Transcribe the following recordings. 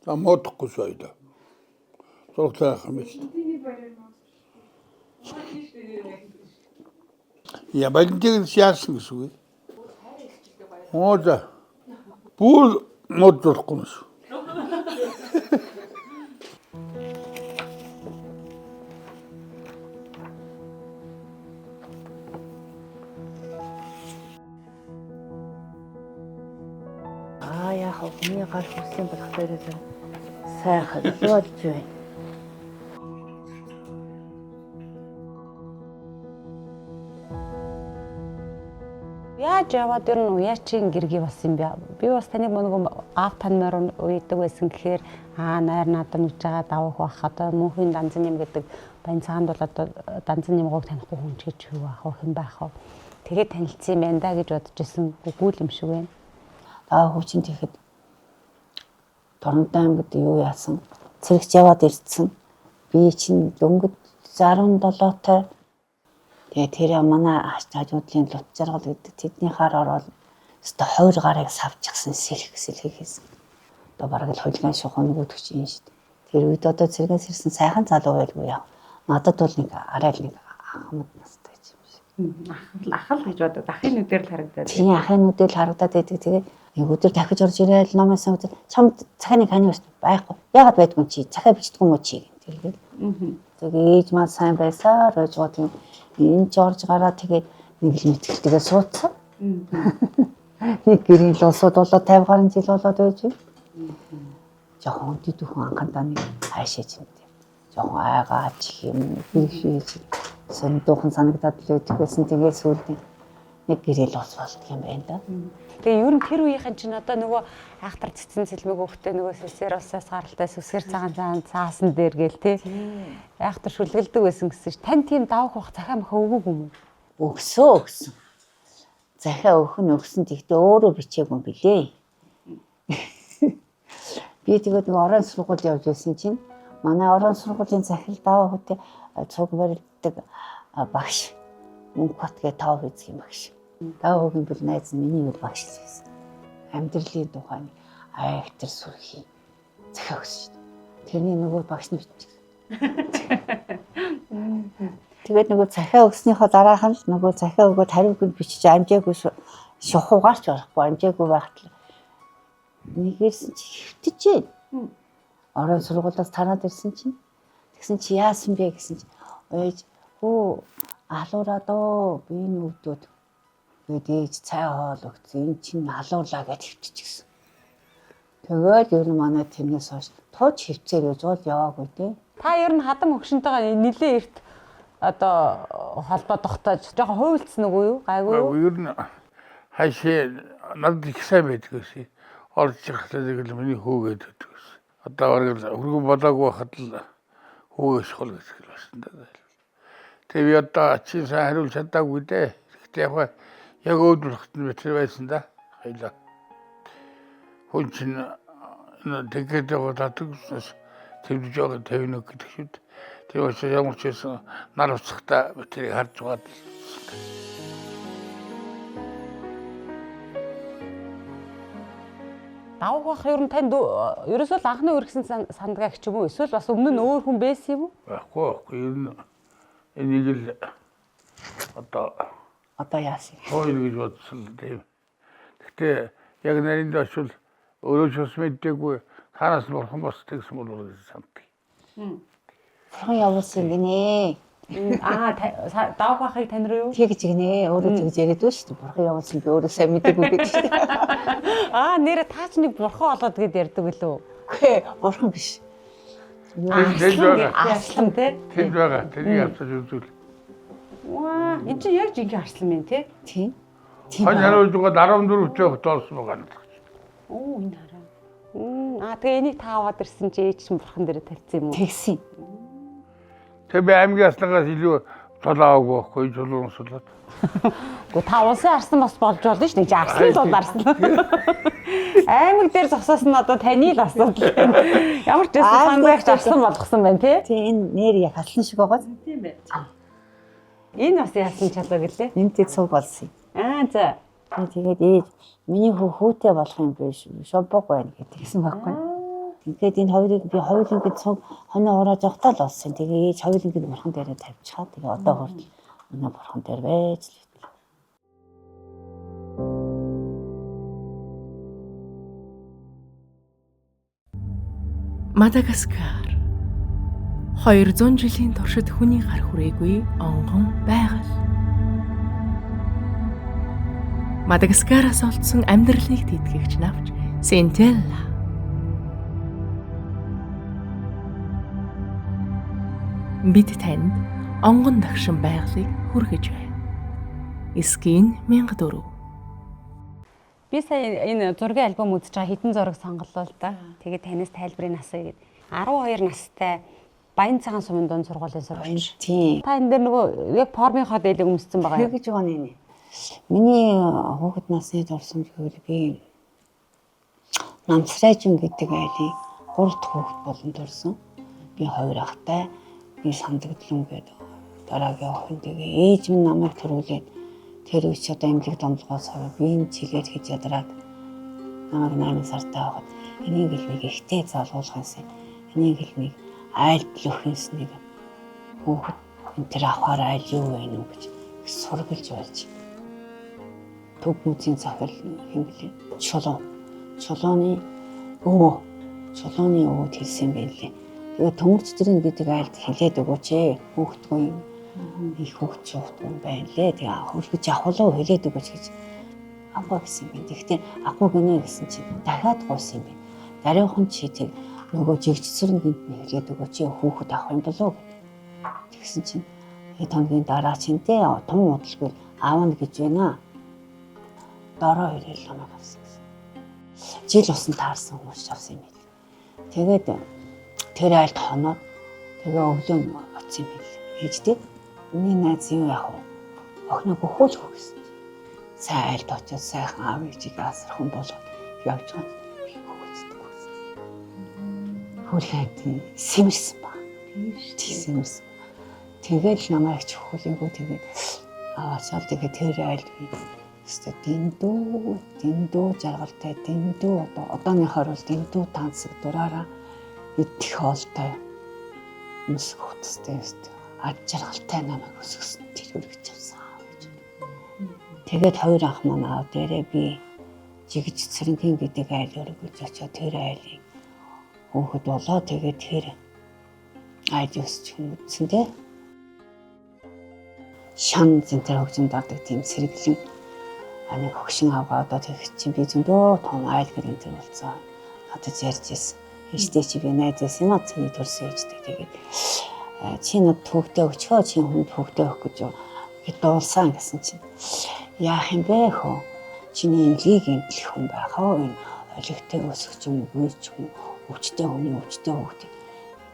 Модохгүй соёлоо. Зурглах юм биш. Я балентиг яасан гэсэн үг. Мод. Бүр мод зурхгүй юм шүү. Яг миний гал хүслийн болохоор сайхан болж байна. Яаж яваад ирнэ уу? Яа чин гэргий бас юм бэ? Би бас таныг нөгөө аав таньмаар уйдаг байсан гэхээр найр надад нүж байгаа давах бах одоо мөнхийн данзан юм гэдэг баян цагаанд бол одоо данзан юмгоог танихгүй хүн ч гэж юу ах хэн байх вэ? Тэгээд танилцсан юм байна да гэж бодож исэн. Үгүй л юм шиг байна. Хүүчин тэгэхэд Торнтой аймагт юу яасан? Цэрэгч яваад ирсэн. Би чинь дөнгөж 17-той. Тэгээ тэр манай хажуудлын лут жаргал гэдэг тэдний хаар ороод өстө 20 гарыг савчихсан сэлхийсэн. Одоо бараг л хулиган шухан нөгөөдөгч юм шүү дээ. Тэр үед одоо цэргээс ирсэн сайхан залуу байлгүй яа. Надад бол нэг арай л нэг хамт настай юм шиг. Ахал гэж бодоод ахын нүдээр л харагдаад. Тийм ахын нүдээр л харагдаад байдаг. Тэгээ өдөр дахиж орж ирээл номоос чамд цахины ханы байхгүй. Ягаад байдгүй чи? Цахаа бичдэг юм уу чи? Тэргээл. Тэгээ ээж маань сайн байсаар ойж гоо тийм энэ ч орж гараа тэгээд нэг л мэтгэлтэйгээ суудсан. Нэг гэрийн л улсууд болоо 50 гаруй жил болоод байж байна. Жохон дидүүхэн анхандаа нэг хайшээж юм. Жохон айгаач юм бэрхшээж сондуухан санагдаад л байдаг байсан. Тэгээ сүүлдээ нэг гэрэл улс болдго юм байна да. Тэгээ ер нь тэр үеийнхэн чинь одоо нөгөө айхтар цэцэн сэлмэг өгөхтэй нөгөө сэсэр улсаас гаралтай сүсгэр цагаан цаасан дээр гээл те. Айхтар шүлгэлдэг байсан гэсэн чинь тань тийм давах бах захаа махаа өгөөг юм уу? Өгсөн. Захаа өгсөн тэгтээ өөрөө бичээгүй юм билээ. Би тэгээд нөгөө орон сургууль явж байсан чинь манай орон сургуулийн захирал даваа хөтэ цуг барилддаг багш Мөнхбат гэ тав үзэх юм багш. Тав хөгийн бол найз нь миний үл багш байсан. Амьдралын тухайн айхтар сүрхий захаа өгсөн шүү дээ. Тэрний нөгөө багш нь бичсэн. Тэгээд нөгөө захаа өгснөөхөө дараахан л нөгөө захаа өгөөд хариуг нь бичиж амжаагүй шухуугаарч болохгүй амжаагүй байхад нэг ирсэн чи хөвтөж байна. Орон сургуулиас танаад ирсэн чинь тэгсэн чи яасан бэ гэсэн чи ээж хөө алуураа доо би нүдүүд тэгээд ээж цай хоол өгсөн эн чинь алуурлаа гэж хөвтчихсэн. Тэгээд ер нь манай тэрнээс хойш тууч хөвцөөр гэж бол яваагүй дээ. Та ер нь хадам өгшөнтэйгээ нилээ эрт одоо холбоо тогтоож жоохон хуйлцсан уу юу? Гайгүй юу? Ер нь хайшээ надад их сайн байдаг гэсэн. Орж ирхлээр л миний хөөгээд байдаг гэсэн. Одоо бараг хөргөн болоогүй байхад л хөөш хол гэж хэлсэн даа. Тэгээ би одоо чи сайн хариулж чадаагүй дээ. Гэхдээ яг өөдрөхт нь битэр байсан да. Хайлаа. Хүн чинь тэгээд татгаас тэвж байгаа 51 гэдэг шүү дээ. Тэр учраас ямар ч байсан нар уцахта битэрийг харж байгаа. Давах бах ер нь танд ерөөсөө л анхны өргөсөн сандгаагч юм уу? Эсвэл бас өмнө нь өөр хүн байсан юм уу? Байхгүй. Ер нь энийг л одоо яасан. Хоёр гэж бодсон тийм. Гэхдээ яг нарийн дэвшил өөрөө ч бас мэддэггүй ханаас бурхан бас тэгсэн болов уу сандаг. Бурхан явуулсан гинэ. Давах бахыг тань руу юу? Тэгж гинэ. Өөрөө тэгж яриадгүй шүү дээ. Бурхан явуулсан би өөрөө сайн мэдээгүй гэдэг шүү дээ. Нэрэ таач нэг бурхан болоод гэд ярьдаг билүү? Үгүй бурхан биш. Арслан тий. Тэр байгаа. Тэрийг авчиж үзүүл. Ваа, энэ чи яг жинхэнэ арслан мэн тий? Тийм. Хань харуулж байгаа 14 төөх тоолсон байгаа. Оо энэ хараа. Тэгээ энийг тааваад ирсэн чи ээж чинь бурхан дээр тавьсан юм уу? Тэгсэн. Тэгээ би аймгийн арслангаас илүү толоогүй байхгүй жолоон сулаад. Гэхдээ та улсын арслан бас болж болно шүү дээ. Арслан л бол арслан. Аймаг дээр зогсоос нь одоо таны л асуудал. Ямар ч байсан сангаагч арслан болгосон байна тий? Тий энэ нэр яг алсан шиг байгаа. Тийм бай. Энэ бас яасан чалаа гэлээ. Энд тийг суг болсон. За. Тэгээд ээж миний хүүтэй болох юм биш. Шомпог байна гэдгийгсэн байхгүй. ингээд энэ хоёрыг би хоёулангийн цог хоноо урааж явахтаа л олсон. Тэгээ ээж хоёулангийн бурхан дээрээ тавьчихаа. Тэгээ одоо хүртэл манай бурхан дээр байж л. Мадагаскар 200 жилийн туршид хүний гар хүрээгүй онгон байгаль. Мадагаскараас олдсон амьдралыг тэтгэгч навч Сентелла. Бид танд онгон дагшин байгалыг хүргэж байна. Эсгийн 1004. Би сая энэ зургийн альбом үзэж байгаа хэдэн зураг сонголоо л да. Тэгээд танаас тайлбарыг асууя гэд. 12 настай Баян цагаан сумын дунд сургуулийн сурагч. Тийм. Та энэ дээр нөгөө яг формынхоо дээлийг өмссөн байгаа юу гэж байгаа нэ? Миний хүүхэд насны дурсамж гэвэл би Намсрайжин гэдэг айлыг 3 дахь хүүхэд болон төрсөн. Би 2 ахтай. Би сандагдлан гэдэг дараагийн охин тэгээ ээж минь намайг төрүүлээд тэр үеч одоо эмнэлэг домлогоос би энэ чигээр хийж ядраад намайг 8 сартай байгаад энийг л нэг ихтэй залгуулах юмсан. Энийг л нэг айлд л өхөнс нэг хүүхэд энэ тэр авахаар айл юу вэ нү гэж сургалж байж. Төв мөцийн захирал хэмлээ. Чулууны өвөд хэлсэн байлээ. Тэгээ төмөрч тэрэн гэдэг айлд хэлээд өгөөч ээ. Хүүхдгүй их хүүхд чухтгүй байна лээ. Тэгээ хөргөж авахлаа хэлээд өгөөч гэж авах гэсэн юм. Тэгэхдээ авах гинэ гэсэн чинь дахиад гойсон юм байна. Дараахан чи тэр нөгөө жигчсэрэн гинт хэлээд өгөөч ээ. Хүүхэд авах юм болоо гэв. Тэгсэн чинь хэд хоногийн дараа чинтэй том удалгүй аавна гэж байна. Дараа ирэл намайг авсан гэсэн. Жил усан таарсан хүмүүс авсан юм байл. Тэгээд тэр айлд хоноод тэгээ өглөө оцсон юм байл. Ээжтэй миний найз юу яах вэ? Охиноо гөхөөлөх үү гэсэн. Сайн айлд очиж сайхан аав ээжийг асархан болоод явж байгаа. Хөрхөд сэмэрсэн ба. Тийм сэмэрсэн. Тэгээд намайг чөхөлөөгөө тэгээд аваасаа тэгээд тэр айлд өстө дэндүү жаргалтай дэндүү одооныхоор бол дэндүү тансаг дураараа идэх хоолтой мөсг хөтстэй өстө ад жаргалтай намайг өсгсөн тэр үргэж авсан гэж. Тэгээд хоёр ах маань аав дээрээ би жигж цэрэнгийн гэдэг айл өргөж очоод тэр айлыг хөөхд болоо тэгээд тэр айл өсч хүмүүдсэн дээ. Шан зэнтэр хөгжим дардаг тийм сэргэлэн нэг хөгшин аваа одоо тэр чинь би зөндөө том айл гэр энэ болсон. Одоо ярьж ирсэн. Эжтэй чи би найзаас юм цэний төрсөн ээжтэй тэгээд чи над төвгтөө өчхөө чи хүнд төвгтөө өгөх гэж дуулсан гэсэн чинь яах юм бэ хөө чиний энлийг эмтлэх хүн байхаа энэ олигтой өсгч юм уу ч юм өвчтэй хүний өвчтэй хөвгт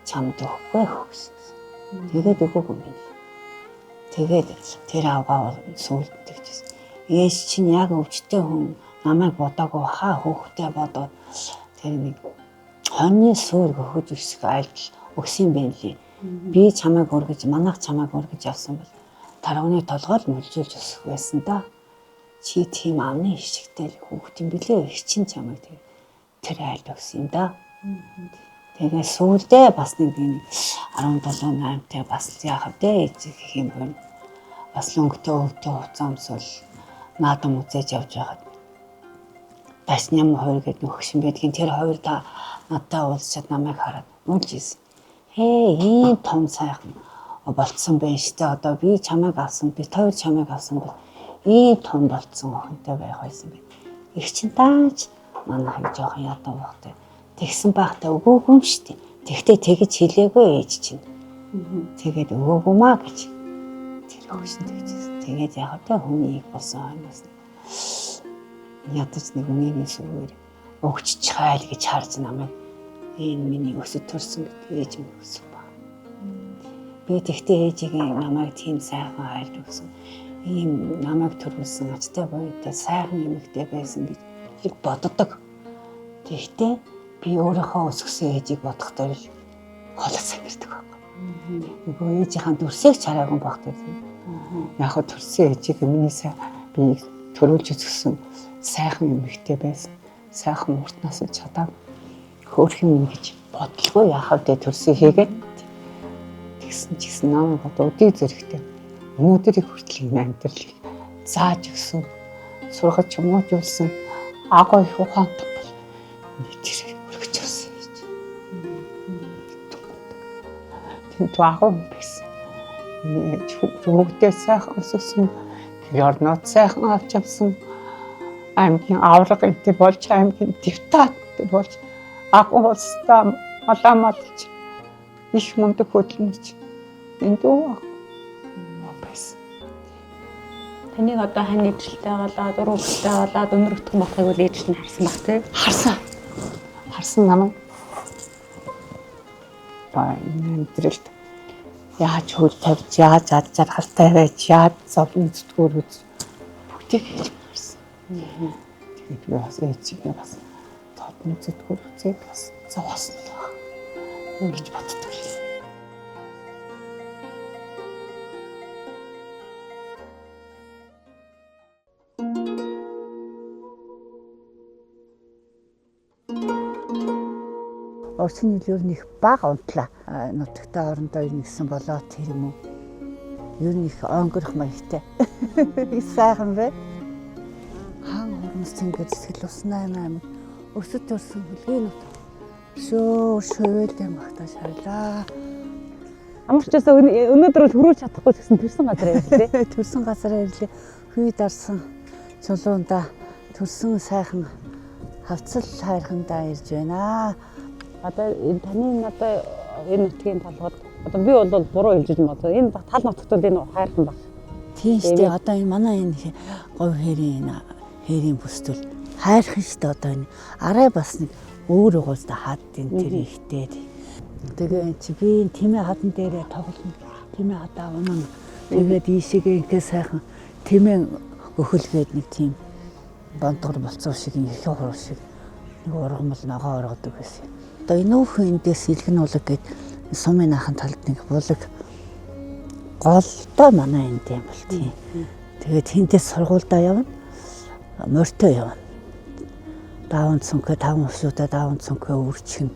чамд өгөхгүй хөө гэсэн. Тэгээд өгөөгүй юм. Тэгээд тэр аваа сүулт тэгжсэн. Ээж чинь яг өвчтэй хүн намайг бодоогүй хаа хөөхтэй бодоод тэр нэг хоньны суур гөхөж өсөх айлд өгсөн юм байли. Би чамайг өргөж манайх чамайг өргөж явсан бол тарганы толгойд мөлжүүлж өсөх байсан да. Чи тийм амны хишигтэй хөөхт юм билээ. Их чинь чамайг тэр айлд өгсөн юм да. Тэгээ сүүлдээ бас нэг 17 8-тай бас яах вэ гэх юм байна. Бас л өнгөтэй өвдөө хуцаамсвал наадам үзэж явж байгаад бас ням хоёр гэдэг нөхшин байдгийн тэр хоёр та надтай уулзчаад намайг хараад уулж ийсэн. Ийм том сайхан болцсон байна штэ одоо би чамайг авсан би хоёр чамайг авсан бол ийм том болцсон охинтой байх байсан байна. Их чин тааж манайх жоохон ядуу багтай. Тэгсэн байхдаа өгөөгүй юм штэ. Тэгтээ тэгэж хэлээгүй ээж чинь. Тэгээд өгөөгүй маа гэж тэр хөгшин тэгжсэн. Тэгээд яг одоо хүний их болсон хойноос ядаж нэг үнэний сүгээр өгч чайл гэж харж намайг энэ миний өсөд төрсөн гэдэг ээж минь өсөв ба. Би тэгтээ ээжигийн намайг тийм сайхан айлд өгсөн. Ийм намайг төрүүлсэн ачтай боётой сайхан эмэгтэй байсан гэж их боддог. Тэгтээ би өөрийнхөө өсгсөн ээжийг бодохдоо л холоо сангирдаг байхгүй. Нөгөө ээжийнхаа дүрсийг чараагүй багтай. Яг хөө төрсөн ээжийг миний би төрүүлж өсгсөн сайхан эмэгтэй байсан. Сайхан уртнаас чадаа хөөх юм гэж бодлоо яахав дэ төрсөн хийгээд тэгсэн ч гэсэн намайг өдий зэрэгтэй өнөөдрийг хүртэл энэ амьдралыг зааж өгсөн сургаж хүмүүжүүлсэн агуу их ухаантай бол тэр хүргэж өгсөн гэж. Тэр агуу байсан. Бүгдээ сайхан өссөн, орноо сайхан авч авсан, аймгийн авраг энэ болж аймгийн депутат болж агуу улстай маламалж их мундаг хөдөлмөрч энэ дүү байсан. Таныг одоо хань ижлэлтэй болоод, өрөвчтэй болоод өнөрөгдөх болохыг үл ээж нь харсан баг тий? Харсан намайг. Амьдралд яаж хөл тавьж, яаж ад жаргалтай байж, яаж зовлон зүтгүүр үз бүгдийг хэлж харсан. Тэгээд би бас ээжигээ бас зовлон зүтгүүр үзээд бас зовоосон л байна гэж боддог. Орчин үеэр нэг бага унтлаа нутагтай орондоо нэгсэн болоод тэр юм уу. Ер нь их онгорох маягтай. Их сайхан бай. Хаан хормос ингэж сэтгэл уснаа юм. Өсөд төрсөн хөлгийн нут. Шөөлтэй махтаж харлаа. Амарчаас өнөөдөр л хөрүүлж чадахгүй гэсэн төрсөн газар ирлээ. Төрсөн газар ирлээ. Хүй дарсан чулуунда төрсөн сайхан хавцал хайрхандаа ирж байна. Одоо таны одоо энэ нутгийн толгойд одоо би бол буруу хэлж байна. Энэ тал нутагт энэ хайрхан баг. Тийм шүү дээ. Одоо энэ манай энэ говь хэрийн бүсдэл хайрхан шүү дээ. Одоо энэ арай бас нэг өөр угуулда хаадын тэр ихтэй. Тэгээ чи би тэмээ хадан дээрээ тоглоно. Тэмээ хадаа унаа. Тэгээд ийшээгээ ингээ сайхан тэмээ өхөлгээд нэг тийм бонтгор болцоо шиг их хуруу шиг нэг ургамал ногоо оргодог байсан. Одоо энэ нөхөн эндээс илгэн улаг гээд сумын ахын талд нэг булаг голдоо манай энд юм бол тийм. Тэгээд тэндээс сургуульдаа явна. Морьтой явна. Даавн цонхоо 5 өсөдөө даавн цонхоо үрчгэн.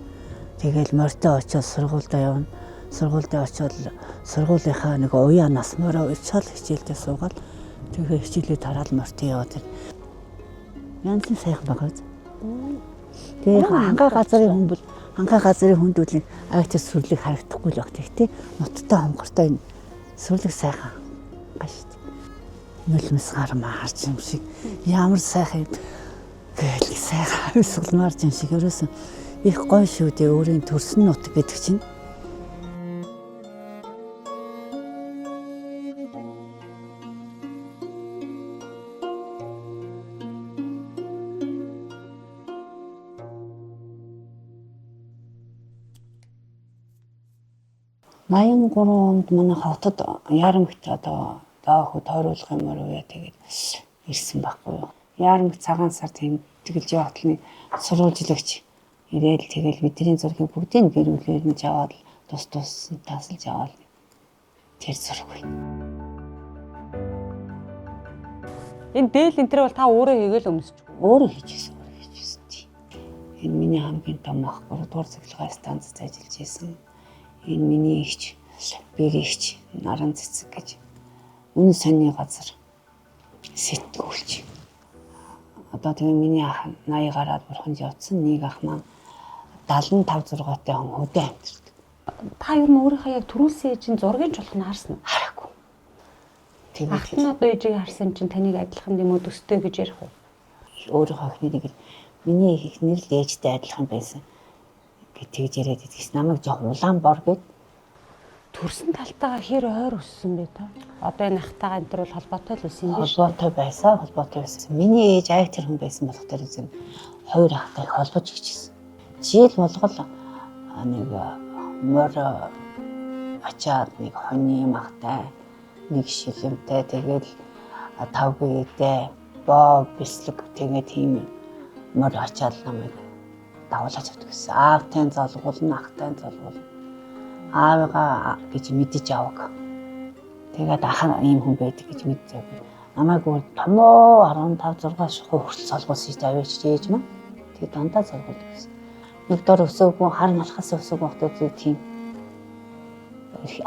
Тэгэл морьтой очиод сургуульдаа явна. Сургуульдаа очиод сургуулийнхаа нэг уяа нас мороо уучаал хичээлдээ суугаад тэгээ хичээлээ тараад морьтой яваад. Янзын сайхан байгаа. Тэгээ хангаа газрын хүн бол хангаа газрын хүндүүл агт сүрлэг харагдахгүй л баг тий. Нуттай хонгортой энэ сүрлэг сайхан гаш шүү дээ. Нулимс гармаа харж юм шиг ямар сайхан гээл сайхан сулмаарч юм шиг ерөөсөн их гоё шүү дээ. Өөрийн төрсөн нут гэдэг чинь. Маян 3 онд манай хотод Яарамгт одоо дааху тойруулах юмар уу тэгээд ирсэн байхгүй юу. Яарамг цагаан сар тийм тэгэлж явахтлын сурвалжлагч ирээл тэгэл бидний зургийг бүгдийг гэрүүлээр нь жаваад тус тасалж аваад тэр зураг байна. Энэ дээл энэ төр бол та өөрөө хийгээл өмсч. Өөрөө хийжсэн тийм. Энэ миний хамгийн том ах 3 дугаар цэглэгээ станцд ажиллаж байсан. Энэ миний ихч, бэрэгч, наран цэцэг гэж үнэ сонины газар сэтгүүлч. Одоо тэгээ миний ах 80 гараад бурханд явцсан. Нэг ах маань 75 6-аатай хүн хөдөө амьдэрдэг. Та ер нь өөрийнхөө яг төрүүлсэн ээжийн зургийн чулхыг харсан уу? Хараагүй. Ах нь одоо ээжийг харсан чинь таныг адилхан юм уу төстэй гэж ярих уу? Өөрийнхөө охиныг миний эхнэр л ээжтэй адилхан байсан. Тэгж яриад идэгс намайг жоох улаан бор гэд төрсөн талтайгаа хэр ойр өссөн бэ та? Одоо энэ ахтайгаа энэ төр бол холбоотой л байсан юм биш үү? Холбоотой байсан. Миний ээж аяг тэр хүн байсан болох тэр зөв хоёр ахтай холбож гिचсэн. Жил болгол нэг мөр ачаад нэг хоньны махтай нэг шилэмтэй тэгэл 5 биетэй боо бислэг тэгээ тийм мөр ачаал намайг давуулж авдаг гэсэн. Аавтай залгуулна, ахтай залгуулна. Аавыгаа гэж мэдэж авах. Тэгээд ах ийм хүн байдаг гэж мэддэг. Намайг томоо 15 6 шухуу хүртэл залгуулсан шүү дээ. Аваач ээж маа. Тэгээд дандаа залгуулдаг гэсэн. Нэг дор өсөөгүй хар малхаас өсөөгүй хүмүүс тийм.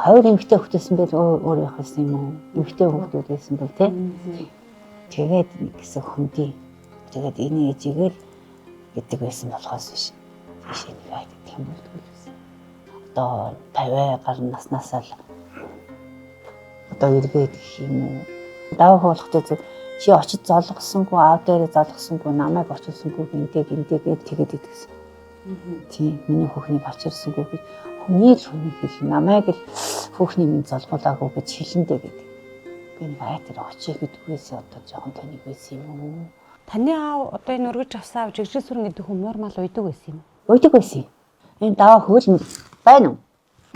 Хоёр эмэгтэй хүүхдсэн байл өөр явах гэсэн юм уу? Эмэгтэй хүүхдүүд байсан бол тий. Тэгээд нэг хэсэг хүндий. Тэгээд энэ ээжигээр гэдэг байсан болохоос биш. Тийш нэг айдаг юм болдгоо. Одоо 50 гаруй наснасаа л одоо эргээд гэх юм уу? Даваа хуулахтай чи очиж золгосонгүй аав дээрээ золгосонгүй намайг очилсонгүй гинтэйгээд тэгээд идэгсэн. Тийм миний хүүхнийг очирсангүй гэж хүний хэл намайг л хүүхний минь золгуулаагүй гэж хэлэндэ гэдэг. Би нэг айтар очие гэдгээс одоо жоохон тэнэг байсан юм уу? Таны аав одоо энэ өргөж авсан жигшил сүрэн гэдэг хүн нормал уйдаг байсан юм. Уйдаг байсан. Энэ даваа хөл байна уу?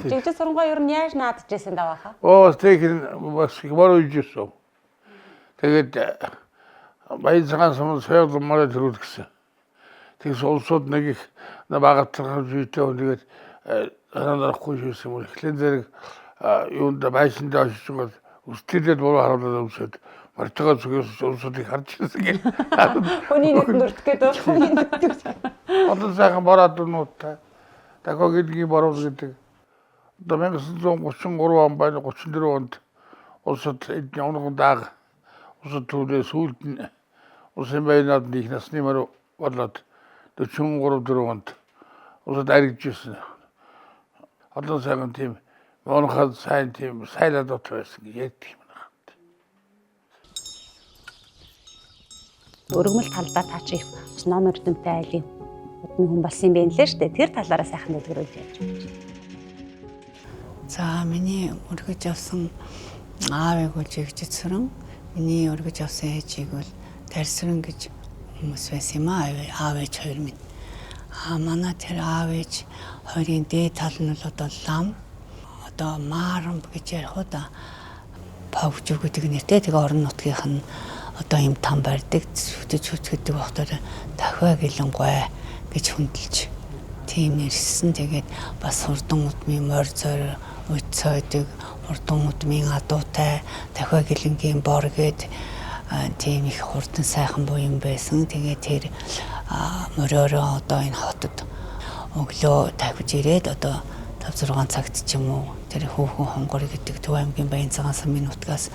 Жигшил сүрэнгоо ер нь яаж наадж байсан даваахаа? тэг бас хэмээр үйжсэн. Тэгээд баян цагаан сумд соёлмороо төрүүлэх гэсэн. Тэгс улсууд нэг их багатлах зүйтэй тэгээд санаарахгүй шийсэн юм. Эхлэн зэрэг юунд байшиндаа очиж бол үстэлээд буруу харуулаад өмсөд мартагаа зүгээс улсуудыг харж ирсэн гэх. Хүний нэг нүрт гэдэг хүний нүрт. Одоо сайхан бороод нуттай. Дахиад гэдгийг боруул гэдэг. Одоо 1933 он байна 34 онд улсад явган дааг улсад төлөө сүүлд нь улсын байнад их насны мөр болоод 43-4 онд улсад аригжсэн. Одоо сайхан тийм монхад сайн тийм сайлаад байсан гэдэг юм байна. Өргөмөл талдаа та чи их ном эрдэмтэй айлын удмын хүн болсон юм байна лээ шүү дээ. Тэр талаараа сайхан дэлгэрүүлж ярьж байна. За миний өргөж авсан аавыг бол жигжид сүрэн, миний өргөж авсан ээжийг бол тарьсран гэж хүмүүс байсан юм аа. Аав ээж хоёр минь. Манай тэр аав ээж хоёрын дээд тал нь бол одоо лам, одоо маарам гэж ярих удаа павж гэдэг нэртэй. Тэгээ орон нутгийнх нь одоо юм там барьдаг, зүтгэж гэдэг багтаар дахиа гэлэнгой гэж хүндэлж тийм нэрсэн. Тэгээд бас хурдан удмын морь зойр үцөөдөг, хурдан удмын адуутай, дахиа гэлэнгийн бор гэд тийм их хурдан сайхан буян байсан. Тэгээд тэр морьороо одоо энэ хотод өглөө тавьж ирээд одоо 5-6 цагт ч юм уу тэр хүүхэн хонгор гэдэг Төв аймгийн Баян цагаан сумын нутгаас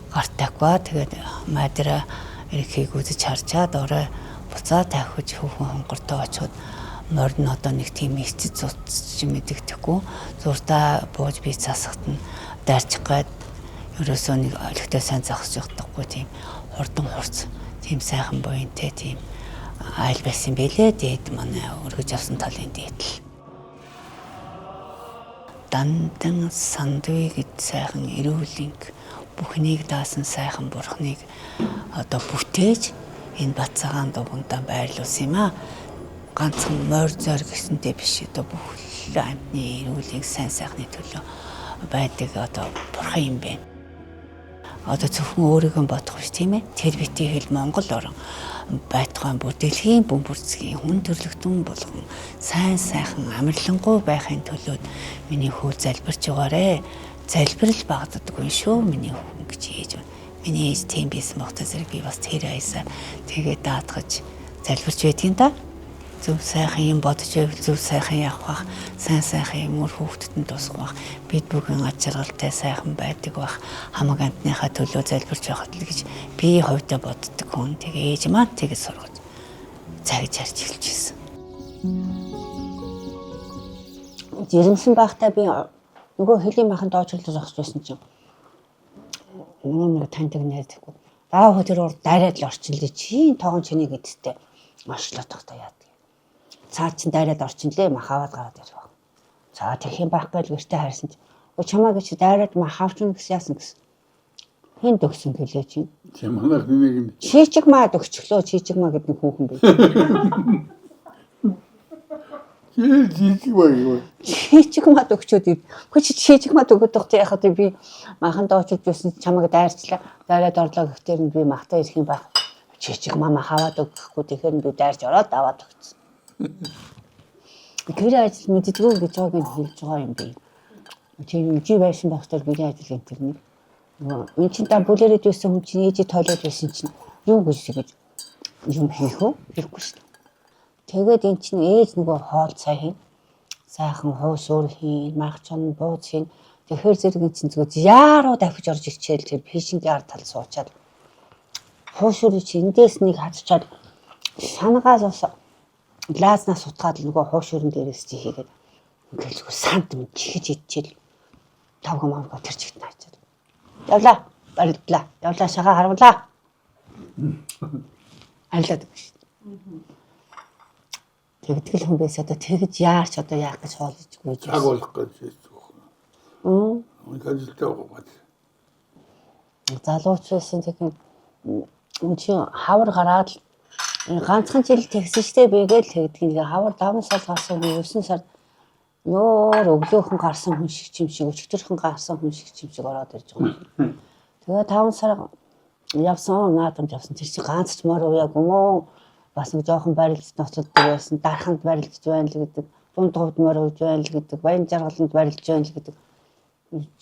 гарт тавьгаа. Тэгээд мадра эрхийг үзэж харчаад орой буцаа тавьж хүүхэн хонгортой очиод морь нь одоо нэг тийм эцэд цуцч мэдэгдэхгүй зурдаа бууж бие засахт нь дайрчих гээд ерөөсөө нэг олигтой сайн зогсож явахгүй тийм хурдан хурц тийм сайхан буянтай тийм айл байсан байлээ. Дээд манай өргөж авсан талын дээдл дандан сандвэ гэж сайхан эрүүлэнг бүхнийг даасан сайхан бурхныг одоо бүтээж энэ Бацаагаан дугуйдаа байрлуулсан юм аа. Ганцхан морь зойр гэсэнтэй биш одоо бүхэл амьтны эрүүлэнг сайн сайхны төлөө байдаг одоо бурхан юм байна. Одоо зөвхөн өөрийгөө бодох биш тийм ээ. Тэр битгий хэл Монгол орон байтугай бүр дэлхийн бөмбөрцгийн хүн төрлөختөн болгон сайн сайхан амарлингуй байхын төлөөд миний хүү залбирч байгаарэ. Залбирал багддаггүй шүү миний хүн гэж ээж байна. Миний ээж тийм байсан бохтой зэрэг би бас тэр аясаа тэгээ даатгаж залбирч байдгийн та. Зөв сайхан юм бодож байвал зөв сайхан явах бах, сайн сайхан юм өөр хүүхдэд нь тусах бах, бид бүхэн аж аргалтай сайхан байдаг бах, хамаг амтныхаа төлөө залбирч байхад л гэж би хувьдаа боддог хүн. Тэгээ ээж маань тэгээ сургаж цагж харж эхэлчихсэн. Жирэмсэн байхдаа би нөгөө хөлийн бахан доожлол зогсож байсан чинь нэг таньдаг найзгүй. Даа хөтөр ор дайраад л орчихлээ. Чи тоон чиний гэдэгтэй машлаад тахта яа. Цаа чин дайраад орчихлээ мах аваад гараад ирэх. За тэгэх юм байх гэж гэртээ хайрсан чи. Чамаа гэж дайраад мах авчихна гэсэн яасан гэсэн. Хин дөгсөн гэлээ чи. Чи манайх нэг чичиг маад өгчлөө чичиг маа гэдэг хүүхэн бай. Чичиг маад өгчөөд ир. Хөө чи чичиг маад өгöd тогт яхад би махандаа очиж байсан чамайг дайрчлаа. Дайраад орлоо гэхтэр нь би махтаа ирэх юм байх. Чичиг маа хаваад өгөхгүй тэгэхээр би дайрч ороод аваад өгсөн. Гэрээ ажил мэддэггүй гэж байгааг нь хэлж байгаа юм би. Тийм жи байсан багтал гэрээ ажил гэнтэр нэг. Энд чинь та бүлэрэд байсан хүн чинь ээжээ тойлоод байсан чинь юу гэж юм хийх вэ? Хэрэггүй шүү дээ. Тэгээд эн чинь ээж нөгөө хоол цай хийн. Сайхан хуус өөр хийн, мах чон бууз хийн. Тэгэхээр зэрэг эн чинь зүгээр яаруу давхиж орж ирчээл тэр пишингийн ард тал суучаад хуус өөр чи эндээс нэг хатчаад шанагаас ус лаазнаас утгаад нөгөө хуус өрн дээрээс чи хийгээд ингээл зүгээр санд мэд чихэж идчихэл тавга мамгаа тэр чигт наачаад. Явлаа, барилдлаа. Явлаа шагаа харуулаа. Айлаад гэж. Тэгдэл хүн байсаа одоо тэгж яарч одоо яах гэж хоолж гүйж. цаг болох гэж хэлсэн. Ажилтаа байгаа. Залууч байсан тэгэхээр энэ чи хавар гараад ганцхан жил тэгсэн штэ бигээл тэгдэг ингээ хавар 5 сар гарсан хүн 9 сар ёор өглөөхөн гарсан хүн шиг өчигдөрхөн гарсан хүн шиг ороод ирж байгаа. Тэгээ 5 сар явсан наадамд явсан тэр чи ганц ч мөр уяг юм уу бас нэг жоохон барилж ноцолдог байсан дарханд барилж байна л гэдэг дунд говд мөр ууж байна л гэдэг баян жаргаланд барилж байна л гэдэг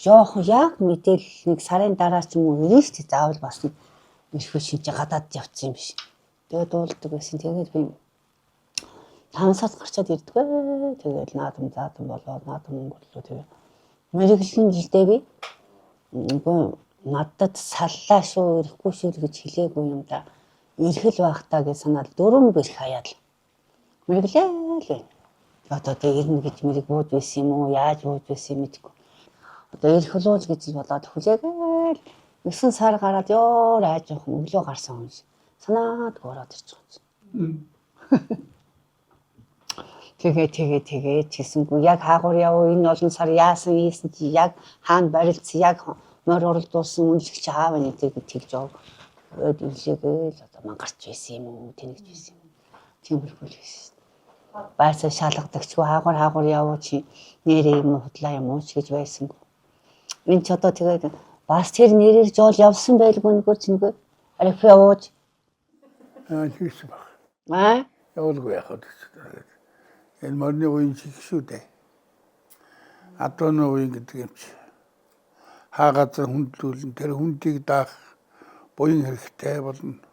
жоохон яг мэдээлэл нэг сарын дараа ч юм уу ирнэ ч заавал бас нэг ирэх шинж гадаад явцсан юм биш. Тэгээд дуулдаг байсан. Тэгээд би 5 сар гарчаад ирдгвэ. Тэгээд наадам болоод наадам өнгөрлөө тэгээд мэрэглийн жилдээ би үгүй надад саллаа шүү ирэхгүй шүү гэж хэлээгүй юм да. Ирхэл байхдаа гэж санаад 4 бэрх хаяад мэргэлээ л. Одоо тэгээд ирнэ гэж мэрэг бууж байсан юм уу? Яаж бууж байсан юм мэдэхгүй. Одоо ирэх болов гэж бодоод хүлээгээл 9 сар гараад ёо айж явах өглөө гарсан хүн шиг санаад ороод ирж байгаа юм. Тэгээд чисэнгүй яг хаагур явуу энэ олон сар яасан ийсэн чи яг хаана барилдсан яг морь уралдуулсан үнэлэгч аав нэгтэй тэгж яв. Өдөлгөөл одоо мангарч байсан юм уу тэнэгч байсан юм. Тиймэрхүү л байсан. Байсаа шалгадагчгүй хаагур явуу чи нэрээ юм худлаа юм уу ч гэж байсан. Энд ч одоо тэгээд бас тэр нэрээр жол явсан байлгүй нэгөр чингөө арих явууж Хийсэн баг. Явуулгүй яхад. Энэ морны үеийн чих шүү дээ. Атоны үеийн гэдэг юм чи. Хаагазар хүндлүүлэн тэр хүндийг даах буян хэрэгтэй болно.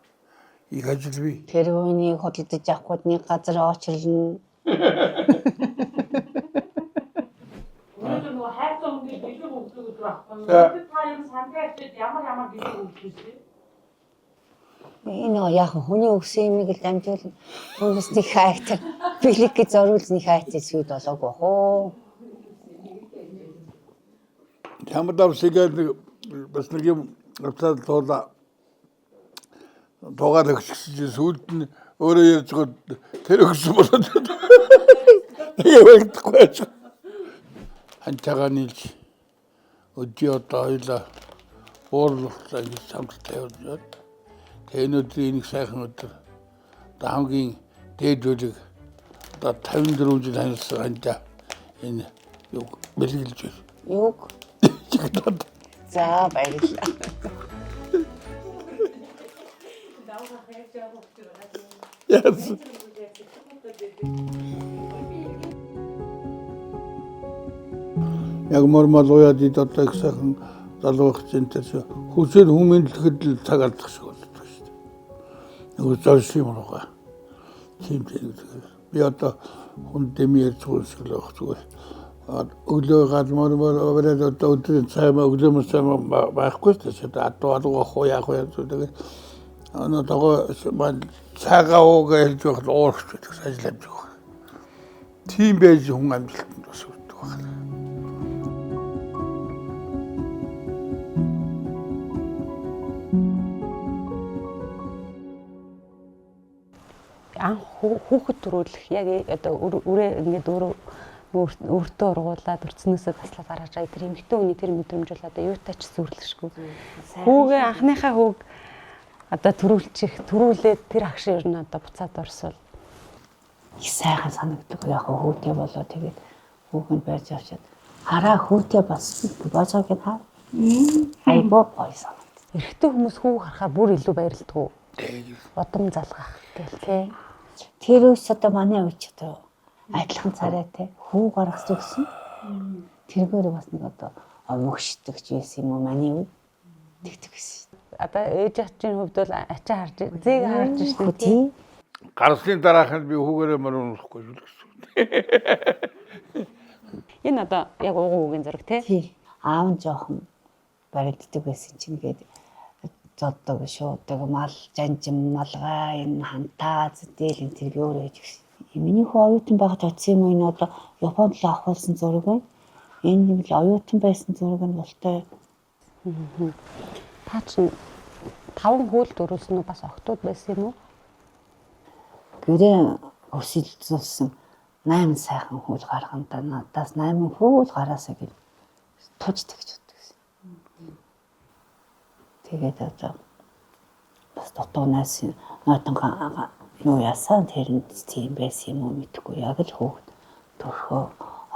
Их ажил бий. Тэр үеийг хөдөлдөж авахгүй нэг газар очрлно. нөгөө хайрцаг өнгийн бэлэг өгдөг гэдэг байхгүй. Та юм сандаарч ямар бэлэг өгдөөсэй. Энэ яг хүний өгсөн юмыг л дамжуул хүмүүсний хайртай бэлэг гэж зориулсны хайртай зүйл болоогүй хоо. Чамдав сега бас нэг юм авцаад туугаар өгсөн сүлд нь өөрөө ярьж гоо тэр өгсөн болоод явагдахгүй. Хантагаа нийлж өдөө тойлоо уурлахлаа гэж самттай явж. Энэ өдрийн нэг сайхан өдөр хамгийн дээд үлэг одоо 54 жил ханилсан ханта энэ юу бэлгэлж байна. Юг. За баярлалаа. Яс. Яг мормол уяад ид одоо их сайхан залуух цэнтээс хүсэл хүмүүнлэхэд л цаг алдах шиг болдог шүү дээ. Нөгөө зорш юм руугаа. Тийм би одоо хүн дэми ярьж байгаа шиг л байх зүгээр. Өглөө гадмаар аваад одоо өдрийн цайма өглөөмөр цайма байхгүй ч одоо хуяа зүгээр. Тоо цагаа уугаа хэлж байх уурч ажиллаж байгаа. Тийм байж хүн амжилтанд бас хүрдэг байна. Анх хүүхэд төрүүлэх яг одоо үрээ ингээд өөртөө ургуулад өрцнөөсөө таслаад гаргаж байгаа тэр эмэгтэй хүний тэр мэдрэмж бол одоо юутай ч сүрлэшгүй. Хүүгээ анхныхаа хүүг одоо төрүүлээд тэр агш ер нь одоо буцаад орсвол их сайхан санагддаг. Яг хүүтэй болоо тэгээд хүүхэнд барьж авчаад хараа хүүтэй болсон божоогийн хаа. Айбоо ойсон. эрэгтэй хүмүүс хүү харахаар бүр илүү баярлдаг уу? Удам залгах гэл тий. Тэр үс одоо манай үеч одоо адилхан царайтай хүү гаргаж өгсөн. Тэргээр бас нэг одоо омогшдөгч байсан юм уу манай үе тэгдэг гэсэн. Одоо ээж ахчийн хувьд бол ачаа харж зээг харж штэ тий. Гарсны дараахад би хүүгээрээ мөрөөлөхгүй шүү гэсэн. Энэ одоо яг уугуугийн зураг тий. Тий. Аав нь жоохон баригддаг байсан чинь гээд зоддог шуудаг мал жанжин малгай энэ хантаа зэтэл энэ тэр өөрөө гэж гисэн. Миний хүү оюутан байхад очсон юм энэ одоо Японд л авахулсан зураг байна. Энэ нэг л оюутан байсан зураг нь болтой. Та чинь 5 хөл дөрүүлсэн үү бас охтууд байсан юм уу? Гэрээ өсөлдсөн 8 сайхан хөл гарганда надаас 8 хөл гараасаа гэж туждаг гэж боддог. Тэгээд одоо бас дотоонаас наатангаа юу яасан тэр нь тийм байсан юм уу мэдэхгүй яг л хүүхд төрхөө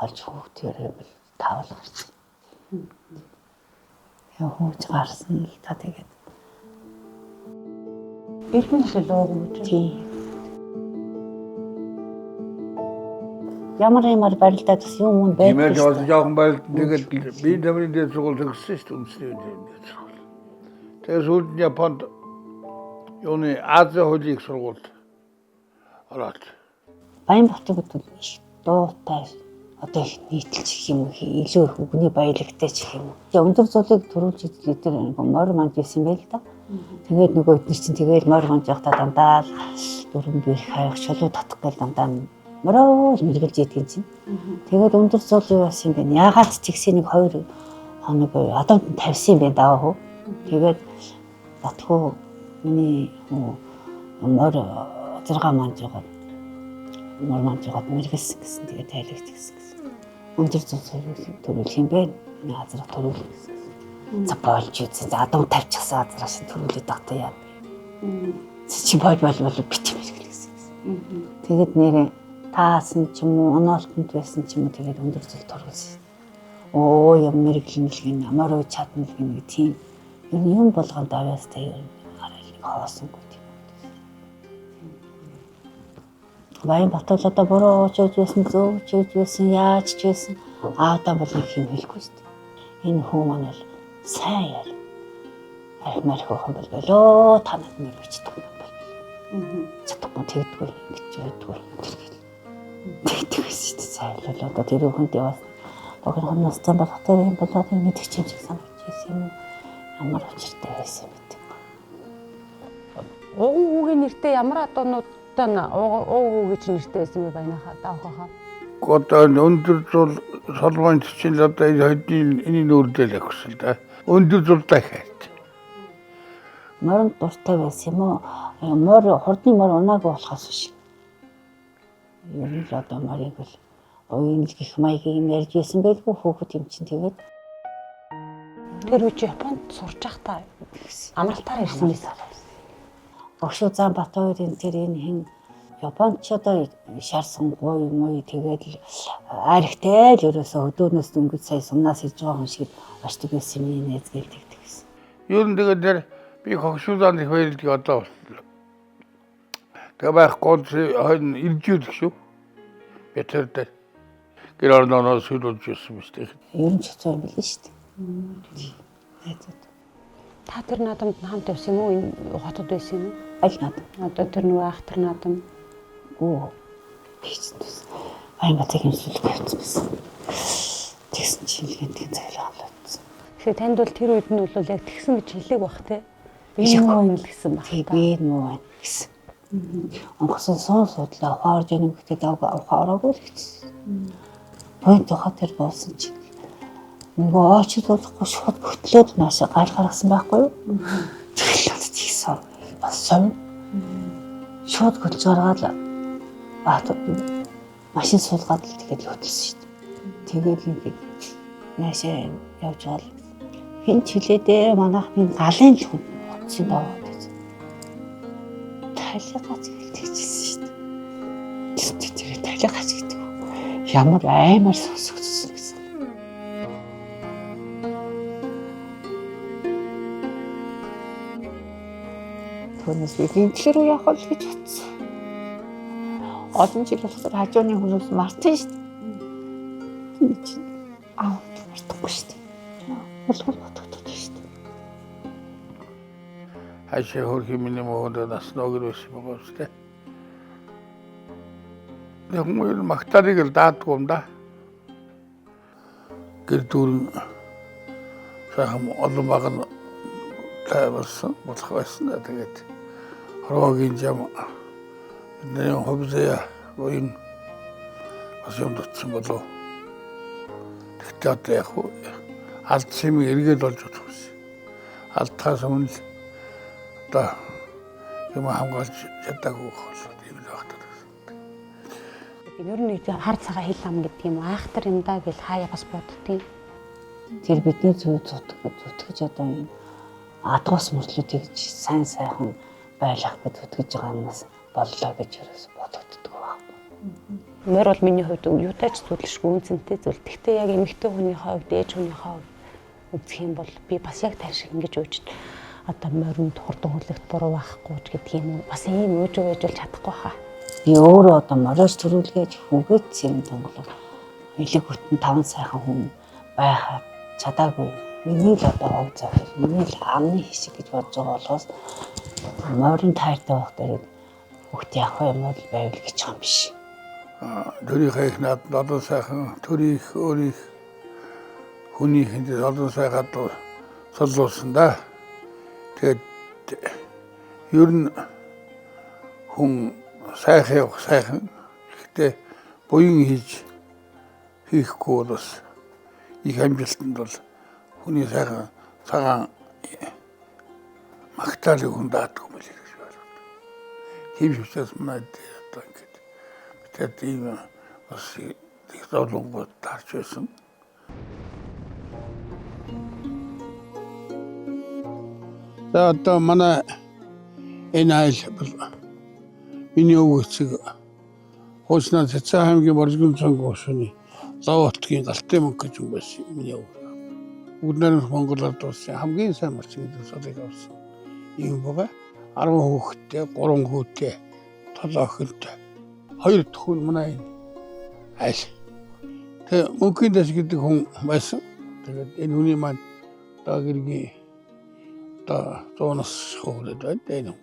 олж хүүхдээрээ бол тавал гарсан. Яа хүүж гарсан л та тэгээд Ирхэн төлөө өгч. тийм ямар барилдаад бас юм уу байдаг. Тиймээс жоохон байлт тэгээд би намрын дээр сургууль төгссөн шүү дээ үндэсний дээр сургууль. Тэгээд сүүлд нь Японд юуны Ази хөлийг сургуульд ороод. Баянбатыг их дуутай одоо их нийтэлж гэх юм уу илүү их үгний баялагтай ч гэх юм уу. Тэгээ өндөр зулыг төрүүлж идэл дээр морь манд байсан байл та. Тэгээд нөгөө эдгээр чинь тэгээд морь манд явахдаа дандаа дөрөв бих хайх шулуу татах гэл дандаа мөрөөж мэргэлж идэх чинь. Тэгээд өндөр зул юу болсон юм бэ? Яагаад ч ихсээ нэг 2 хоног адамд тавьсан юм бэ даав хөө. Тэгээд батхуу миний морь 6 манд жагаад морь жагаад мэргэлсэн гэсэн. Тэгээд тайлгч гэсэн. Өндөр зул төрүүлэх юм бэ? Азар төрүүлэх гэсэн. За болж үзээ. За адам тавьчихсан азар шин төрүүлээд багтаа яа. Чи болж битээ мэргэлсэн. Тэгээд нэрээ таасан ч юм уу, оноолтонд байсан ч юм уу тэгээд өндөр зул төрүүлсэн. Оо юм мэрэглэнэлгэн амар уу чадналгэн нэг тийм юм болгонд авьяастай юм арай хоосонгүй тийм. Баян батал одоо бороо чиж байсан, зөв чиж байсан, яаж ч байсан аавдаа бол нэг юм хэлэхгүй шүү дээ. Энэ хүү маань бол сайн яа. Архимар хөөсөн бол болоо танад мэрэгчдэг юм бол. Чадахгүй тэгдэггүй ингэж байдгүй. Тэгтгээс сайн л одоо тэр хүнд яваас богино настай болох тэр юм болоод мэдчих юм шиг санагдчихсэн юм. Ямар учиртай байсан юм бэ? Уугуугийн нэртэй ямар адуунуудтай уугуу гэж нэртэй байсан бэ баянахаа давхахаа. Одоо өндөр зул солбон чинь одоо энэ нүүрдэл агшил да. Өндөр зултай хайт. Морин дуртай байсан юм уу? Морь хурдны морь унаагүй болохоос биш. Ер нь л одоо морийг бол уян л гих маягийн ярьж байсан байлгүй хүүхэд юм чинь тэгээд Тэр үчи Японд сурч байхдаа амралтаар ирсэн байсан. Огшоо зам Батбаярын тэр энэ хин Японд ч одоо шарсан гой юм уу тэгээд л аригтай л ерөөсө өдөөнөөс дөнгөж сая сумнаас ирж байгаа хүн шиг очдөг байсан юм нээз гэлдэгдэг гэсэн. Ер нь тэгээд тэр би хогшуулаад их баярлдаг одоо боллоо. Тэгээ байхгүй хойно иржүүлэх шүү. Бэтэр дээр гэр орноо сүлүүлж ирсэн мэт. Ер нь ч хэцүү юм билээ шүү дээ. Та тэр наадамд хамт явсан юм уу? Энэ хотод байсан юм уу? Аль наадам? Одоо тэр нөгөө ахтар наадам. Оо. Бичсэн. Баянбатыг имсүүлэх явцсан. Тэгсэн чинь гэнтийн цайлаа болоодсон. Тэгэхээр танд бол тэр үед нь бол яг тэгсэн гэж хэлээг бах те. Би юм гэсэн баг. Тэг би муу гэсэн. Онгоцон сон судлаа хоорж ийм гэдэг авахаараагүй л гэсэн. Пойнт хатэр болсон чи. Нөгөө очиж болохгүй шууд хөтлөөд нааш гар гаргасан байхгүй юу? Тэгэлээд тийсэн. Бас сон. Шууд хөтлж гаргаад машин суулгаад л тэгээд хөтлсөн шүү дээ. Тэгээд ингээд наашаа явж гал. Хин ч хилээдээ манайх минь галын л хүн утсан даа. Талигач гэлтэйчихсэн шүү дээ. Тэр талигач гэдэг. Ямар аймар сонсогдсон гэсэн. Түүнээс би гинтлэр уу явах бол гэж бодсон. Олон жил болохоор хажууны хүмүүс мартын шүү дээ. Мартахгүй шүү дээ. Болгол бодогдод шүү дээ. Хашаа хөрх миний мөөд нас ногөр байсан байгаа шүү дээ. хүмүүс магтаалыг л даадгүй юм да. Гэр дүүрэн сайхан олон баг нь тайварсан болох байсан. Тэгээд хорвогийн жам бидний хөвзөө буин бас юм дутсан болов. Тэгтээ одоо яг алт сэмийг эргээд болж утгаас. Алтхаас өмнө одоо юм хамгаалж чадаагүй болоод юм л багтаад байсан. Ер нь хар цагаан хил ам гэдэг юм айхтар юм да гэж хаяа бас боддгийг. Тэр бидний зөв зүтгэж одоо юм адгуус мөрлүүдийг сайн сайхан байлгах гэж зүтгэж байгаа юмнаас боллоо гэж бодогддог байхгүй. Мөр бол миний хувьд юутай ч зүтлэшгүй үнцэнтэй зүйл. Гэхдээ яг эмэгтэй хүний хувьд, ээж хүний хувьд үзэх юм бол би бас яг тань шиг ингэж өөж одоо моринд хурдан хүлэгт буруу байхгүй ч гэдэг юм уу. Бас ийм өөж өгөөжл чадахгүй хаа. Би өөрөө одоо мориос төрүүлгээж хүүгээд юм тонголоо. Илэг бүтэн 5 сайхан хүн байхад чадаагүй. Миний л одоо хог завхил, миний л амны хишиг гэж бодож байгаа болохоос морин тайртай байх дээр хүүхд яах юм бол байвал гэж юм биш. Төрийнхээ их надад одоо сайхан төрийн өөрийн хүний хинт одоо сайхан солиулсан да. Тэгээд ер нь хүн сайхан сайхан гэхдээ буян хийхгүй бол их амжилтанд бол хүний сайхан цагаан магтаалыг хүн даадгүй мэл гэж байна. Хэм шивчээс манайд одоо ингэ тэгээд ийм бас их зовлонгууд тарч байсан. За одоо манай энэ айл миний өвгөцөг хууснаа Цэцэн аймгийн Боржгон цонг уушны лавтгийн галтын мөнгө гэж юм байсан миний өвгөө. Бүгднээр Монголд болсон хамгийн сайн марчин гэдэг солиг авсан. Ийм байгаа 10 хүүхэдтэй 3 хүүтэй 7 охинтой 2 төхөн манай айл. Тэгээ мөнхийн дэс гэдэг хүн байсан. Тэгээд энэ хүний маань одоо гэргийн одоо 100-аас хөвлөд байна.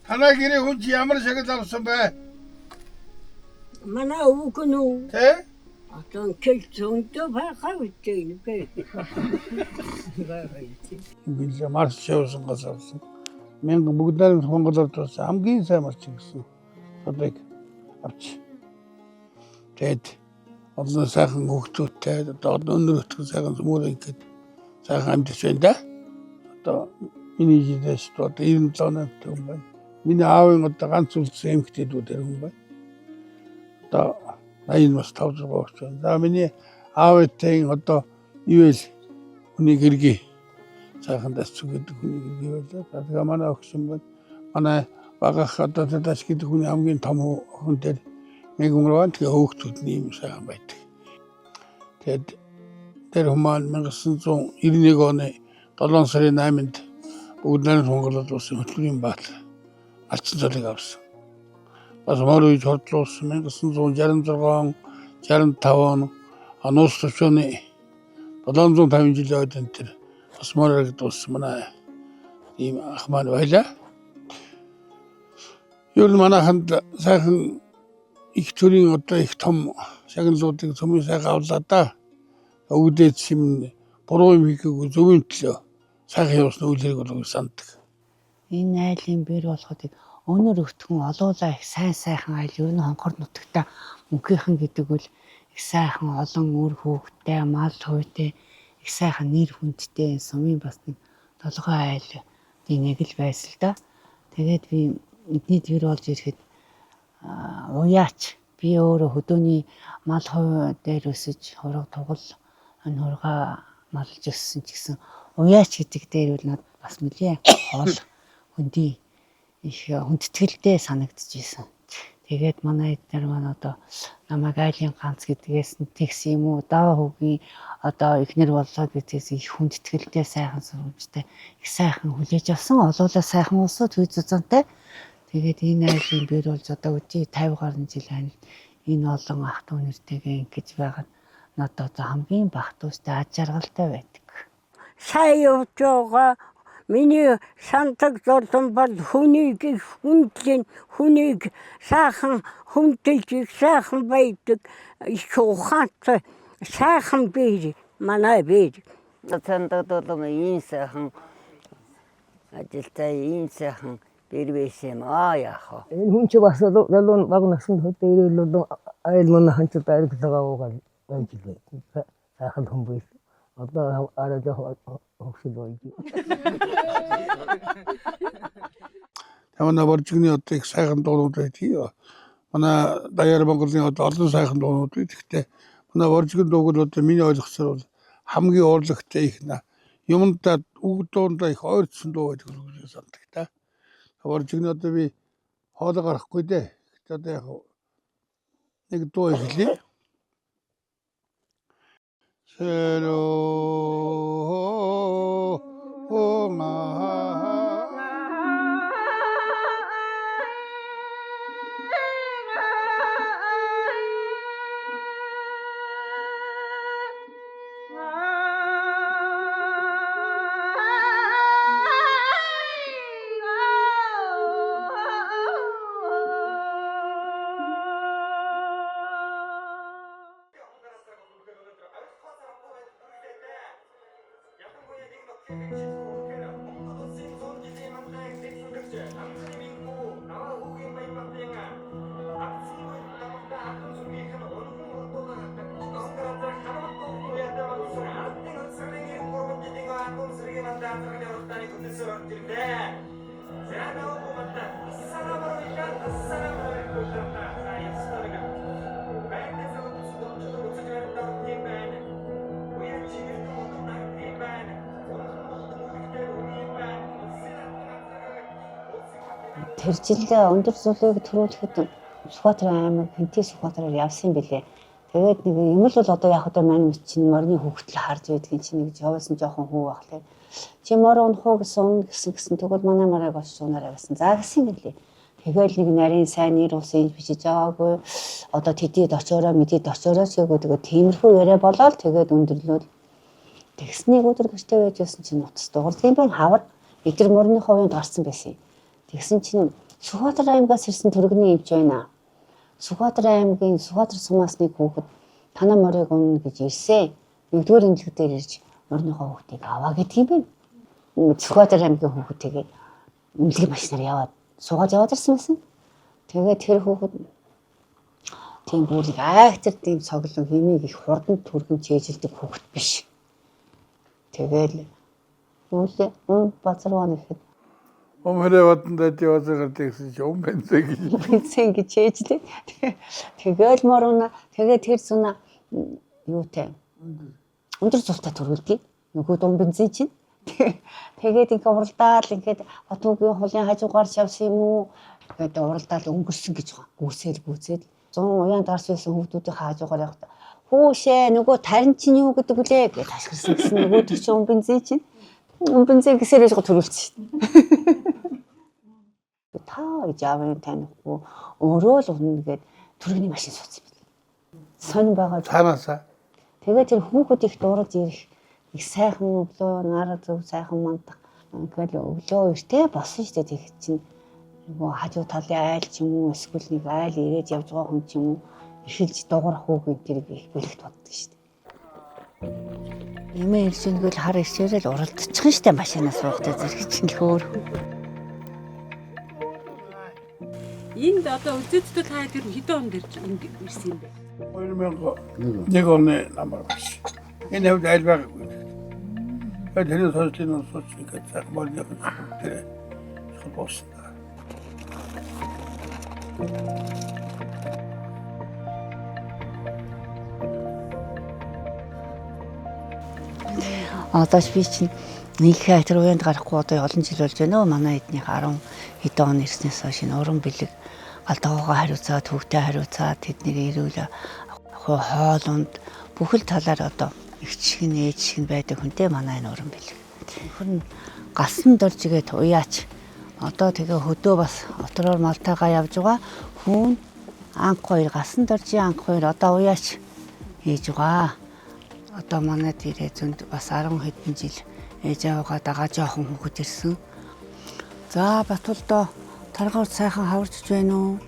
Танай гэрээ хүн ямар шагнал авсан бэ? Манай өвгөн үү? Тэ? Одоо кэлцөндөө байхаа үтэй нэ. Билээ марш шавсан гасавсан. Мянга бүгдээр Монголд болсон хамгийн сайн марчин гэсэн. Одыг авч. Тэгэд олон сайхан хүүхдүүдтэй одоо өнөр өтгөн сайхан зүмөр ингээд сайхан амьдч байна да. Одоо миний жилээс одоо 97 намтай хүн байна. Миний аавын одоо ганц үлдсэн эмэгтэйдүүд хүн байна. Одоо 80 бас 5 6 болж байна. За миний аавтай одоо юу вэ? Хүний гэргий сайхан дэсцүү гэдэг хүний гэргий байлаа. За тэгээ манай өгсөн байна. Манай багах одоо дэс гэдэг хүний хамгийн том хүн дээр нэг өмрөө тэгээ хөөгтүүд нь юм сайхан байдаг. Тэгэд тэр хүмүүс 1991 оны 7 сарын 8-нд бүгдээр Монголд улсын хөтөлбөрийн баатар алцсан цолыг авсан. Бас мөр үеж хордлуулсан 1966 65 он ануус төвчөний 750 жилийн ойд тэр бас мөрөд улсан манай ийм ах маань байлаа. Ер нь манайханд сайхан их төрийн одоо их том шагналуудыг цөмийн сайхан авлаа да. Өвдөд юм буруу юм хийгээгүй зөвийн төлөө сайхан явуулсан үйлрэг болов санддаг. Энэ айлын бэр болоход өнөр өгтгөн олуулаа их сайн сайхан айл ер нь хонхор нутагта мөнхийнхэн гэдэг бол их сайхан олон үр хүүхдтэй мал хувьтай их сайхан нэр хүндтэй сумын бас нэг толгой айл нэг л байсан л да. Тэгээд би эдний тэр болж ирэхэд уяач би өөрөө хөдөөний мал хувь дээр өсөж хураг тугал энэ хурга малж өссөн ч гэсэн уяач гэдэг дээр бол надад бас нэлээ хоол хүндий их хүндэтгэлтэй санагдчихсэн. Тэгээд манай эдгээр маань одоо намайг айлын ганц гэдгээс нь тэгс юм уу даа хөгийн одоо ихнэр боллоо гэдгээс их хүндэтгэлтэй сайхан сурвалжтай их сайхан хүлээж авсан олоолаа сайхан улсууд хүй зузаантай. Тэгээд энэ айлын бэр болж одоо үгүй 50 гаруй жил хань энэ олон ах トゥ нэртэйгээ ингэж байгаад надад одоо хамгийн багтуустай аж аргалтай байдаг. Сайн явж байгаа Миний сандаг зовлон бол хүнийг хүндлэн, хүнийг сайхан хүндэлж, сайхан байдаг их ухаантай сайхан бий манай бий. Сандаг зовлон ийм сайхан ажилтай ийм сайхан бэрвэс юм яах вэ? Энэ хүн чи бас залуу баг насанд хөдөө ирэл айл мөн ханч дайраглагаа ажиллая. Сайхан хүн бий. Одоо арай хөгшил бай. Манай Боржигны одоо их сайхан дуунууд байдгийг. Манай Даяар Монголын одоо олон сайхан дуунууд байдаг. Гэхдээ манай Боржигны дууг одоо миний ойлгосоор бол хамгийн урлагтай их юмдаа үг дуундаа их ойртсон дуу байдаг гэж сандаг та. Боржигны одоо би хоолой гарахгүй дээ. Гэхдээ одоо яг нэг дуу хэлье. Сэро Тэр жилдээ өндөр зүйлийг төрүүлэхэд Сүхбаатар аймаг Хэнти Сүхбаатараар явсан билээ. Тэгээд нэг юм л бол одоо яг одоо маань чинь морины хүүхдэл харж байдгийн чинь нэг явсан жоохон хүү бахлаа. Чи мор унах уу гэсэн тэгвэл манай марыг олж унаарай гэсэн. За гэсэн гэлээ. Тэгэл нэг нарийн сайн нэр улсын бичиж байгаагүй. Одоо тэдийд очоороо мэдэд очоороо ч гэгүй тэгээд тиймэрхүү яриа болоод тэгээд өндөрлөөл. Тэгснийг өдөр гэртээ байжсэн чинь утас дуурсан юм хавар эдгээр морины ховынд гарсан байсан. Тэгсэн чинь Сүхбаатар аймгаас ирсэн төрөгний эмч байна. Сүхбаатар аймгийн Сүхбаатар сумаас нэг хүүхэд танаа морийг унна гэж ирсэн. Нэгдүгээр эмнэлэг дээр ирж морныхоо хүүхдийг аваа гэдэг юм байна. Сүхбаатар аймгийн хүүхэд тэгээд эмнэлгийн машинаар яваад суугаад яваад ирсэн байсан. Тэгээд тэр хүүхэд тийм бүрийг айхтар тийм цоглон хэмээг их хурдан түргэн чэйжилдэг хүүхэд биш. Тэгэл үлээ базарваа нэхэд Өмөрөө батанд яваасаар тэгсэн чи бензин гэж ээжлээ. Тэгэл морона тэгээ тэр суна юутай өндөр зултай төрүүлдэг. Нөгөө дум бензин чинь. Тэгээд ингээ уралдаал ингээд Батмөгийн хулын хажуугаар шавсан юм уу? Тэгээд уралдаал өнгөрсөн гэж байгаа. Гүсэл 100 уян дарс байсан хүмүүсийн хажуугаар явах. Хүүшээ нөгөө тарин чинь юу гэдэг үлээ гэж ташгирсан гэсэн нөгөө тэр чинь бензин чинь. Бензин гэсээр яж төрүүлсэн. Та яавын танихгүй өөрөө л унна гээд түргэний машин суусан юм. Сонь байгаа. Цаанаасаа. Тэгээд тэр хүүхэд их дуурж ирэх их сайхан өглөө нараа зөв сайхан мандах. Ингээл өглөө өртөө босон штэ тэг чинь нөгөө хажуу талын айл ч юм уу эсвэл нэг айл ирээд явж байгаа хүн ч юм уу эхэлж дуурах хүүхэн тэрийг их бэлэгт боддог штэ. Нэмээ ирсэнгүүл хар ирсээрэл уралдчихсан штэ машинаас суухдаа зэрэг чинь хөөр. Энд одоо үзэгдэл та тэр хэдэн онд ирсэн юм бэ? 2001 оны намар биш. Энэ хувьд айл байгаагүй. Тэр сонслын сонсч гэж захмал яг тэр болсон. Одоо би чинь нэг хайтар уянд гарахгүй одоо олон жил болж байна. Манай эднийх 10 хэдэн он ирснээс хойш энэ уран бэлэг галдаагаагаа хариуцаад төвтэй хариуцаад тэднийг ирүүл хоолунд бүхэл талаар одоо их шиг ээж шиг байдаг хүнтэй манай энэ уран бэлэг. Хөрн гасан дорж игээд уяач одоо тэгээ хөдөө бас отроор малтайгаа явж байгаа хүн анх хоёр гасан доржийн анх хоёр одоо уяач хийж байгаа. Одоо манайд ирээ зөнд бас 10 хэдэн жил ээж аваагаа дагаа жоохон хүүхэд ирсэн. За Батулдоо таргаар сайхан хаварж байна уу?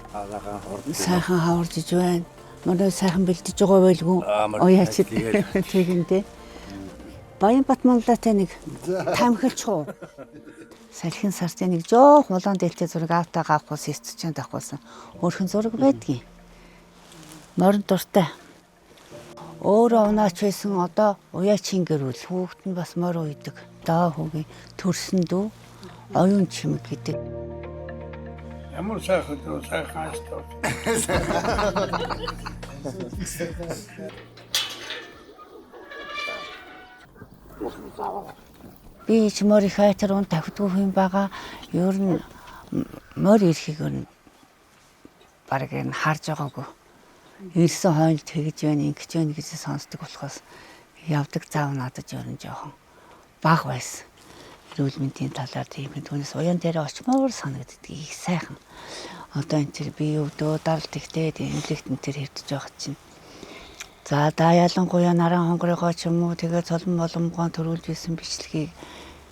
Сайхан хаварж байна. Манай сайхан бэлдэж байгаа байлгүй. Яач тэгэндээ. Баянбат манлаатай нэг тамхилчгүй. Салхин сартай нэг жоох улаан дэлтэй зураг автаа авахгүйс эцчэнд авахгүйсэн. Өөрхөн зураг байдгийн. Морин дуртай. Өөрөө унаач байсан одоо уяачин гэрүүл хүүхэд нь бас морь уйдаг. Даа хүүгийн төрсөн дүү оюун чимэг гэдэг. Ямар сайхан дөө сайхан aastаа. Би ч морь их айтар он тавьдгүй юм байгаа. Ер нь морь ирэхийг нь бараг нь харж байгаагүй. Ирсэн хойно тэгж байна, ингэж байна гэж сонсдог болохоос явдаг зав надад ер нь жоохон бага байсан. Эрүүл мэндийн талаар тийм түүнээс уян дээр очмоор санагддаг их сайхан. Одоо энэ тэр би өвдөө даралт ихтэй эмнэлэгт энэ тэр хэвтэж байгаа чинь. За да ялангуяа наран хонгорыгоо ч юм уу тэгээ цолон боломгоо төрүүлж исэн бичлэгийг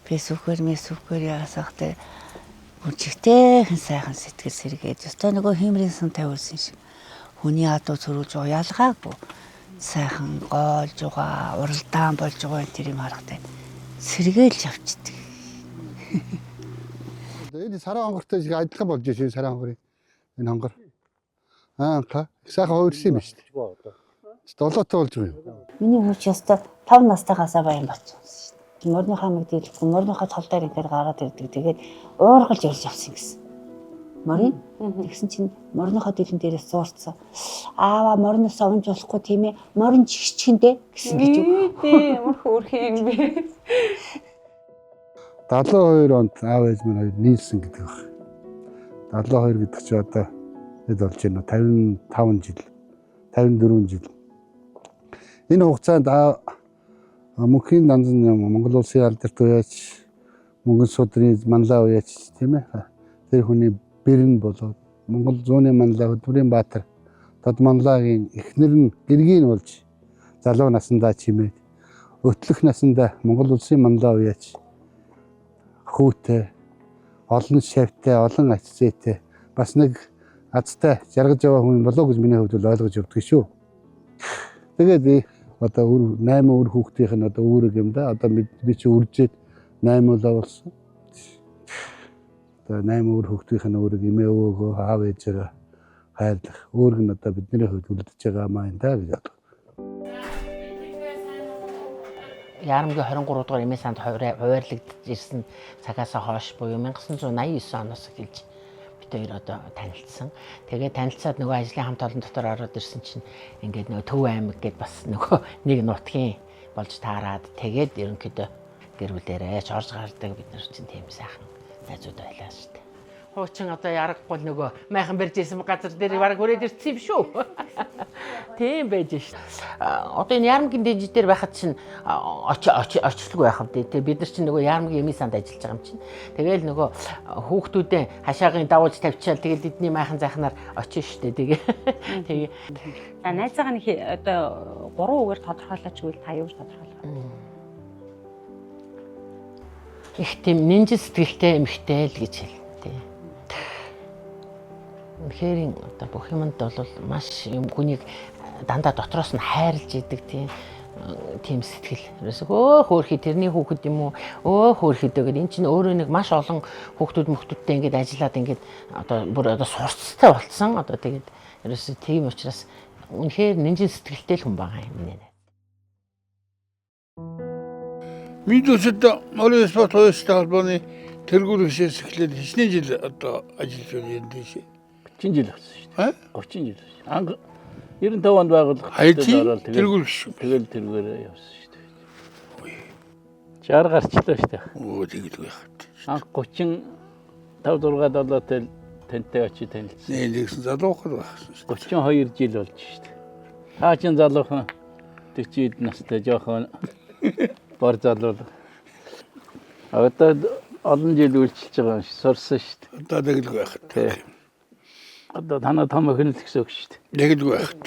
фэйсбүүкээр яасахтай үнчигтэйхэн сайхан сэтгэл сэргээд өстой нөгөө хиймрийн сан тавиулсан шиг хүний адуу цөрүүлж байгаа ялгаагүй сайхан гоолж байгаа уралдаан болж байгаа энэ тэр юм харахтай сэргээлж авчдаг. Энэ сараа хонгортой шиг адилхан болж байна сараа хонгорын энэ хонгор. Ка сайхан хуурсан юм шүү дээ. Долоотой болж байгаа юм. Миний хүүч ястаа 5 настайгаасаа баян болсон шүү дээ. Морныхаа мэдээлэлгүй морныхаа цол дээр ингээд гараад ирдэг. Тэгээд уургалж ирж авсан гэсэн. Морин тэгсэн чинь морныхоо дэлэн дээрээс зуурцсан. Аава морноос овнж болохгүй тийм ээ. Морин чигчгэндээ гэсэн гэж юу. Тийм ямар хөөрхөн юм бэ. 72 онд аав ээж минь хоёр нийлсэн гэдэг баг. 72 гэдэг чи одоо хэд болж байна 55 жил 54 жил. Энэ хугацаанд мөнхийн данзан Монгол улсын алдарт уяач мөнгөн судрын манлаа уяач тийм ээ. Тэр хүний бэрэн болоод Монгол зууны манлаа Хөдвөрийн Баатар Тод манлаагийн эхнэр нь гэргийн болж залуу насндаа чимээд өтлөх насндаа Монгол улсын манлаа уяач хүүтэй олон шавьтай олон ачцээтэй бас нэг азтай жаргаж яваа хүн болоо гэж миний хувьд ойлгож явдаг шүү. Тэгээд одоо 8 өр хүүхдийнх нь одоо үүрэг юм да. Одоо би чи үржээд 8 болоо болсон. Одоо 8 өр хүүхдийнх нь үүрэг эмээ өвөөгөө аав ээжээрээ хайрлах үүрэг нь одоо бидний хувьд үлдэж байгаа маа энэ да гэж бодлоо. Ярамгийн 23 дугаар эмээ санд хуваарлагдж ирсэн цагаас хойш буюу 1989 оноос эхэлж бид хоёр одоо танилцсан. Тэгээд танилцаад нөгөө ажлын хамт олон дотор ороод ирсэн чинь ингээд нөгөө Төв аймаг гэдээ бас нөгөө нэг нутгийн болж таарад тэгээд ерөнхийдөө гэр бүлээрээ ч орж гардаг бид нар чинь тийм сайхан найзууд байлаа шүү дээ. Хуучин одоо ярахгүй нөгөө майхан барьж ирсэн газар дээр бараг хүрээд ирсэн юм шүү. Тийм байж шүү. Одоо энэ Ярамгийн дэж дээр байхад чинь очлог байх юм дээ. Бид нар чинь нөгөө Ярамгийн эмийн санд ажиллаж байгаа юм чинь. Тэгээл нөгөө хүүхдүүдээ хашаагийн давуулж тавьчаал тэгэл эдний майхан зайхнаар очиж штэ тэгээ. Тэгээ. За найзаагаа нэг одоо 3 үгээр тодорхойлооч гэвэл та юу гэж тодорхойлох вэ? Их тийм нинжин сэтгэлтэй эмхтэй л гэж хэл. Үнэхээр одоо бүх юмд бол маш юм хүнийг дандаа дотроос нь хайрлж идэг тийм сэтгэл. Ерөөсөө хөөрхий тэрний хүүхэд юм уу? Хөөрхий дөө гэдэг эн чинь өөрөө нэг маш олон хүүхдүүдтэй ингээд ажиллаад ингээд одоо бүр одоо сурцтай болцсон. Одоо тэгээд ерөөсөө тийм учраас үнэхээр нинжин сэтгэлтэй л хүн байгаа юм нэ. Мэдээсээ Морин спорт хоёртой холбооны тэргүүлэгчээс эхлээд хэчнээн жил одоо ажиллаж байна юм дэше. 30 жил болсон шүү дээ. 30 жил. 95 онд байгууллагад тэргүүлэгч. Тэгэл тэргээрээ явсан шүү дээ. 60 гарчлаа шүү дээ. Оо тэгэл байхад. 35 6 7-tel тантай очиж танилцсан. Нэгсэн залуухан байсан шүү дээ. 32 жил болж шүү дээ. Та чинь залуухан 40 настай жоохон бор залуу. Одоо олон жил үйлчилж байгаа юм шиг сурсан шүү дээ. Одоо тэгэл байхад. Одоо танаа том охин л гэсэн үг шүү дээ. Тэгэл байхад.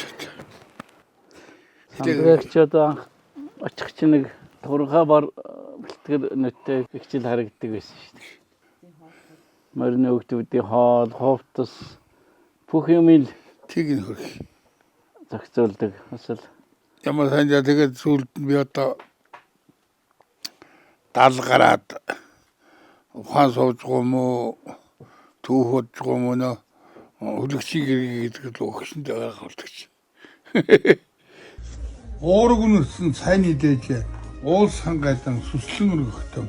Тэгээд ч одоо очих чинь нэг турхаа бэлтгэр нүдтэй ихчил харагддаг байсан шүү дээ. Морины хөвгүүдийн хоол, ховтос бүх юм ил тийг нь хөрх. зохицуулдаг. Бас Ямар санаа тэгээд сүүлд би одоо 70 гараад ухаан сууж гом уу түүхөд гом уу хүлэгчийн гэрэг гэдэг л өгсөнд байгаа болтогч. Уург нүсэн сайн идэж уул сангайдан сүслэн өргөхтөн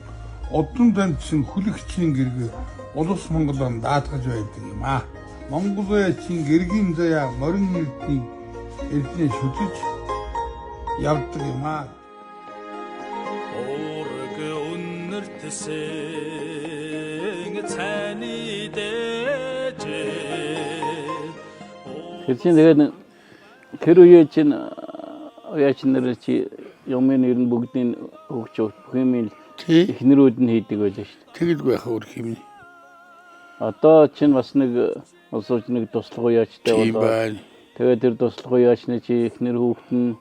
одон данцсан хүлэгчийн гэрэг улс Монголоор даатгаж байдаг юм аа. Монголын гэргийн заяа морин эрдний шүтэж явдаг юм аа. Уург үнэртсэн цааны дэж. Тэр чинь тэгээд тэр үеэ чинь яач нэр чи юмын ер нь бүгдийн хөгж бүх юм эхнэрүүд нь хийдэг байлаа шүү дээ. Тэгэлгүй яхаа өөр юм. Одоо чинь бас нэг улсууч нэг туслах уяачтай болоо. Тэгээд тэр туслах уяачны чи эхнэр хүүхэд нь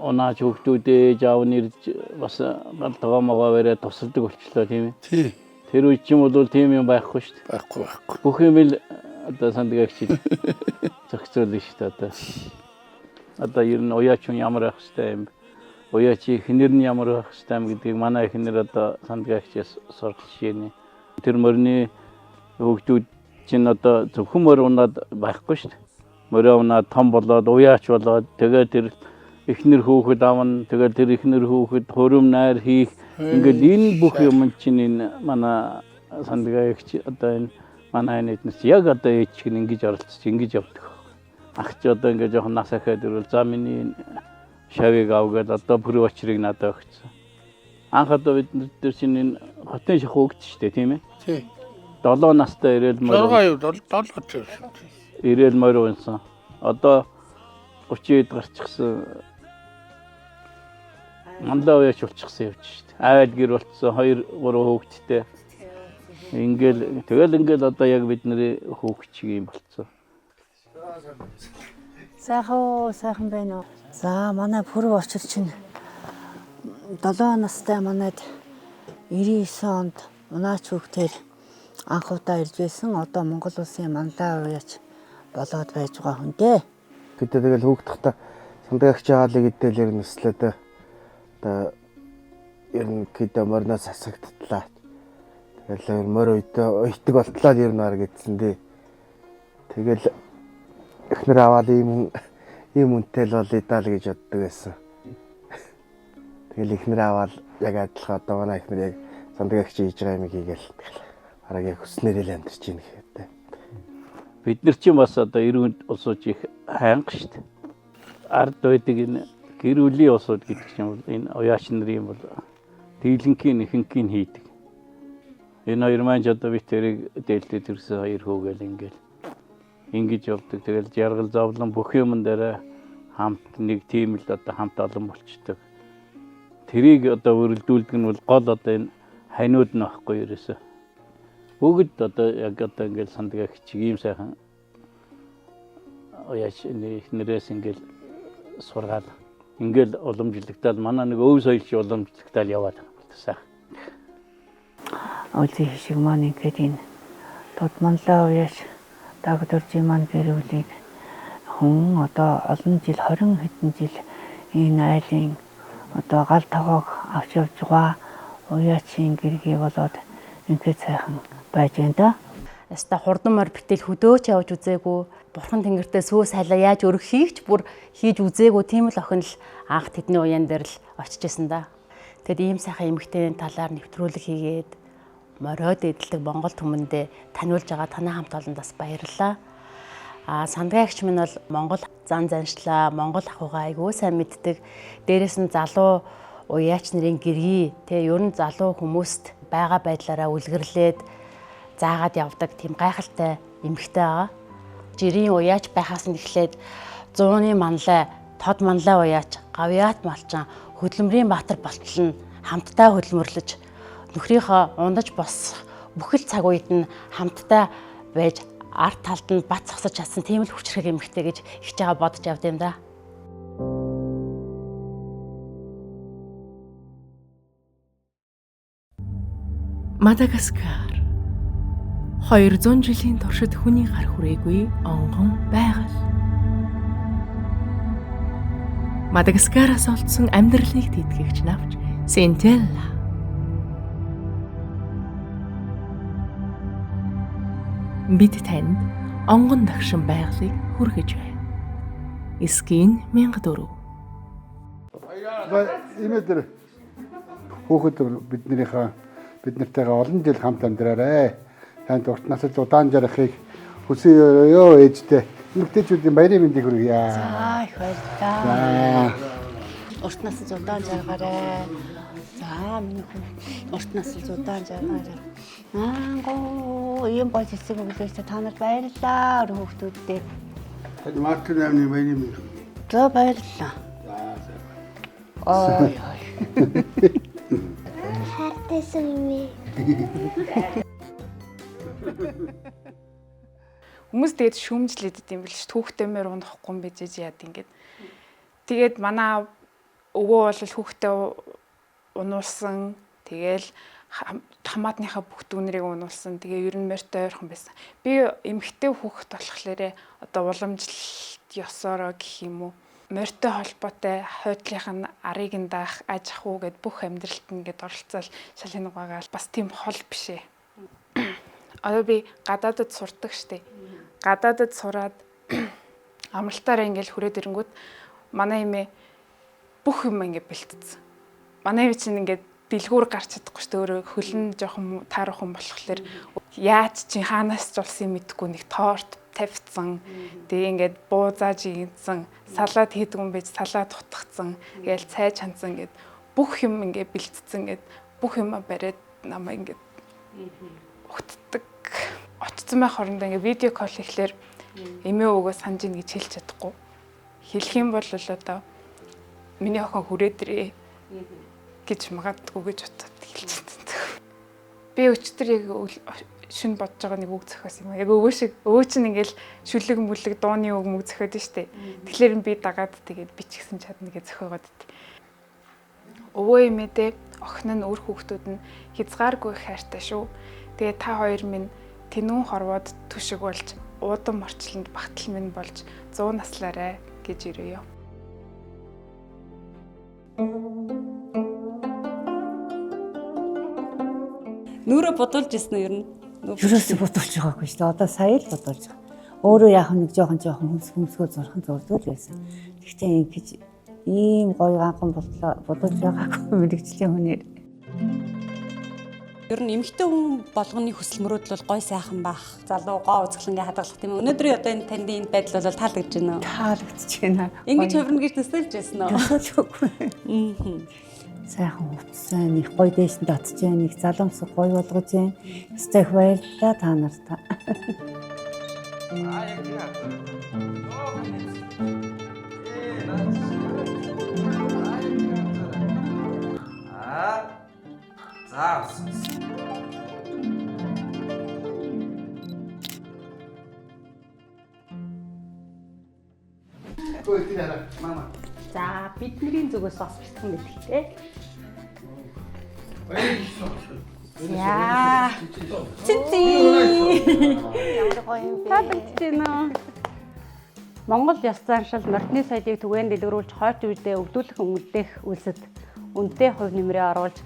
онаач хүүхдүүдээ жаав нэрж бас галтгаа могоо бариа тусалдаг болчлоо тийм ээ. Тий. Тэр үе чинь бол тийм юм байхгүй шүү дээ. Байхгүй. Бүх юм л одоо сандгаагч зохицуулна шүү дээ одоо. Одоо ер нь уяач хүн ямар байх хэвтэй юм. Уяачи эхнэр нь ямар байх хэвтэй юм гэдгийг манай эхнэр одоо сандгаагчаас сурах жишээ. Тэр морины хөвгүүд чинь одоо зөвхөн морь унаад байхгүй шүү дээ. Морь унаад том болоод уяач болоод тэгээд тэр эхнэр хүүхэд авна. Тэгээд тэр эхнэр хүүхэд хөрөм найр хийх. Ингээд энэ бүх юм чинь энэ манай сандгаагч одоо энэ манай нийтнээс яг одоо ээч гин ингэж оролцож ингэж явдаг. Ах чи одоо ингээд жоохон нас ахаад ирвэл за миний шавыг авгээд одоо бүрийн очрыг надад өгсөн. Анх одоо бид нар чинь энэ хотын шах өгч штэ тийм ээ. Тий. 7 настай ирээл морь. 7 ирээл морь унсан. Одоо 30-д гарчихсан. Мандаа уяач болчихсон явж штэ. Айл гэр болцсон 2-3 хүүхэдтэй. Тэгэл одоо яг бидний хүүхч юм болцсон. Сайхан байна уу? За манай пүрэв очир чинь 7 настай манайд 99 онд унаач хүүхдээр анх удаа ирж байсан. Одоо Монгол улсын мандаа уяач болоод байж байгаа хүн дээ. Гэтэ тэгэл хүүхдтэй сандгаагч хаалыг идэл ер нь өслөөдөө одоо ер нь гэдэг морноос хасагдтлаа. Тэгэл морь уйтдаг болтлоо ер нь арга гэдсэн дээ. Тэгэл эхнэр аваад ийм үнэтэй л болъё даа л гэж боддог байсан. Тэгэл эхнэр аваад яг адилхан одоо манай эхнэр яг сандгаагч хийж байгаа юм хийгээл арга яг хүснээрээ л амьдарч ийн гэхээтэй. Бид нар чинь бас одоо эрүүнд улсууч их хаанга шүү дээ. Ард байдаг энэ гэр бүлийн улсууд гэдэг чинь бол энэ уяач нарын бол дийлэнхийн ихэнхийн хийдэг. Энэ хоёр маань ч одоо бид тэрийг дээлтэй төрсөн хоёр хүүгээл ингэж явдаг. Тэгэл жаргал зовлон бүх юм дээр хамт нэг тийм л одоо хамт олон болчдөг. Тэрийг одоо өрөлдүүлдэг нь бол гол одоо энэ ханууд нь байхгүй ерөөсөө. Бүгд одоо яг одоо ингээл сандгаагч ийм сайхан уяач эхнэрээс ингээл сургаал ингээл уламжлагтаал манай нэг өв соёлч уламжлагтаал яваад байна. Өлзий шиг маань ингээд энэ Тодмонлоо уяач дагдуржи маань гэрүүлийг хүн одоо олон жил 20 хэдэн жил энэ айлын одоо гал тогоог авч явж байгаа уяачийн гэргий болоод ингээд сайхан байж байна да. Яста хурдан морь битэл хөдөөч явж үзээгүй. Бурхан тэнгэртээ сөөс хайлаа яаж өргөхийгч бүр хийж үзээгүй. Тийм л охин л анх тэдний уян дээр л очиж исэн да. Тэгэд ийм сайхан эмэгтэйн талаар нэвтрүүлэг хийгээд мориод эдэлдэг Монгол түмэндээ таниулж байгаа танай хамт олондоос баярлалаа. Сандгаагч минь бол Монгол зан заншлаа, Монгол ахуйгаа айгүй сайн мэддэг. Дээрээс нь залуу уяач нарын гэргий ер нь залуу хүмүүст байгаа байдлаараа үлгэрлээд заагаад явдаг тийм гайхалтай эмэгтэй байгаа. Жирийн уяач байхаас нь эхлээд 100-ны манлай, тод манлай уяач, гавьяат малчан, хөдөлмөрийн баатар болтол нь хамтдаа хөдөлмөрлөж нөхрийнхөө ундаж босох бүхэл цаг үед нь хамтдаа байж арт талд нь бат зогсож чадсан тийм л хүчрэг эмэгтэй гэж ихж байгаа бодож явд юм да. Мадагаскар 200 жилийн туршид хүний гар хүрээгүй онгон байгаль. Мадагаскараас олдсон амьдралыг тэтгэгч навч Синтелла. Бид танд онгон дагшин байгалыг хүргэж байна. Эсхийн 1004. Имэдэр хүүхэд бид нартэйгээ олон жил хамт амьдраарай. Танд урт насад удаан жаргахыг хүсье ёо ээжтэй. Эмэгтэйчүүдийн баярын мэндийг хүргье. За их баярлалаа. Урт насад удаан жаргаарай. За миний хүн урт насад удаан жаргаарай. Гоо юм болж ирсэн өглөөс та нарт баярлалаа хүүхдүүдтэй. Танд Мартин амны баярын мэнд. За баярлалаа. Ой. Хайртайсан юм. Хүмүүс тэгээд шүүмжлээд идэм бил ш түүхтэмээр унахгүй юм бижиж яад ингээд. Тэгээд манай өвөө бол хүүхдээ унуулсан. Тэгээл хамаатныхаа бүх дүүнэрийг унуулсан. Тэгээ ер нь морьтой ойрхон байсан. Би эмэгтэй хүүхэд болохоор одоо уламжлалт ёсороо гэх юм уу. Морьтой холбоотой хойдлынх нь арыг нь даах, аж ахуй гэд бүх амьдралд нь ингээд оролцоод шал хинэг байгаа бас тийм хол биш ээ. Одоо би гадаадд сурдаг штеп. Гадаадд сураад амралтаараа ингээл хүрээд ирэнгүүт манай эмээ бүх юм ингээд бэлтцсэн. Манай эмээ чинь ингээд дэлгүүр гарч чадахгүй штеп өөрөө хөлн жоохон таарах хүн болохоор яаж чи хаанаас ч улсын мэдгүй нэг торт тавьцсан. Тэгээ ингээд буузааж ийдсэн, салаад хийдэг юм байж салаад утгацсан. Гээл цай чанцсан гэд бүх юм ингээд бэлтцсэн гэд бүх юм бариад намаа ингээд утдаг. Очсон байх хоорондоо ингээд видео кол хийхлээр эмээ өвгөө санаж ийн гэж хэлж чадахгүй. Хэлэх юм бол одоо миний охин хүрээд ирээ гэж магадгүй гэж бодоод хэлж чадсан. Би өчтөр яг шүн бодож байгаа нэг үг зохиосон юм. Яг өвөө чинь ингээл шүлэг мүлэг дууны үг мөг зохиод нь штэ. Тэгэхээр би дагаад тэгээд би ч гэсэн чадна гэж зохиогоод ит. Өвөө эмээдээ охин нь өөр хүүхдүүд нь хязгааргүй хайртай шүү. Тэгээ та хоёр минь тэнүүн хорвоод түшиг болж уудан морчлонд багтал минь болж 100 наслаарай гэж ирээё. Нүрэ бодуулж ирсэн нь ер нь. Юурээс бодуулж байгаагүй шүү дээ. Одоо сая л бодуулж байгаа. Өөрөө яг нэг жоохон хөмсгөө зурхан зурдаг байсан. Гэхдээ ингэж ийм гоё ганхан бодуулж байгаагүй мэрэгжлийн хүнээр. Ер нь эмэгтэй хүн болгоны хүсэл мөрөөдөл бол гой сайхан байх. Залуу гоо үзэсгэлэнгээ хадгалах тийм үү. Өнөөдрийн одоо энэ танд энэ байдал бол таалагдж байна уу? Таалагдж байна. Ингэж хувирна гэж төсөөлж байсан уу? Төсөөлгүй. Сайхан утсан их гоё дэшин татж байна. Их залуумсаг гоё болгож байна. Өстэй их баярлалаа та нартай. За бидний зүгээс бас бэлтгэн мэдхтэй. Яа. Цэцээ. Ямар гоё юм бэ? Таалагдчихэв. Монгол ёс заншил морьтны соёлыг түгээн дэлгэрүүлж хойч үедээ өвдүүлэх өнгөлдөх үлсэд үнэтэй хувь нэмрээ оруулж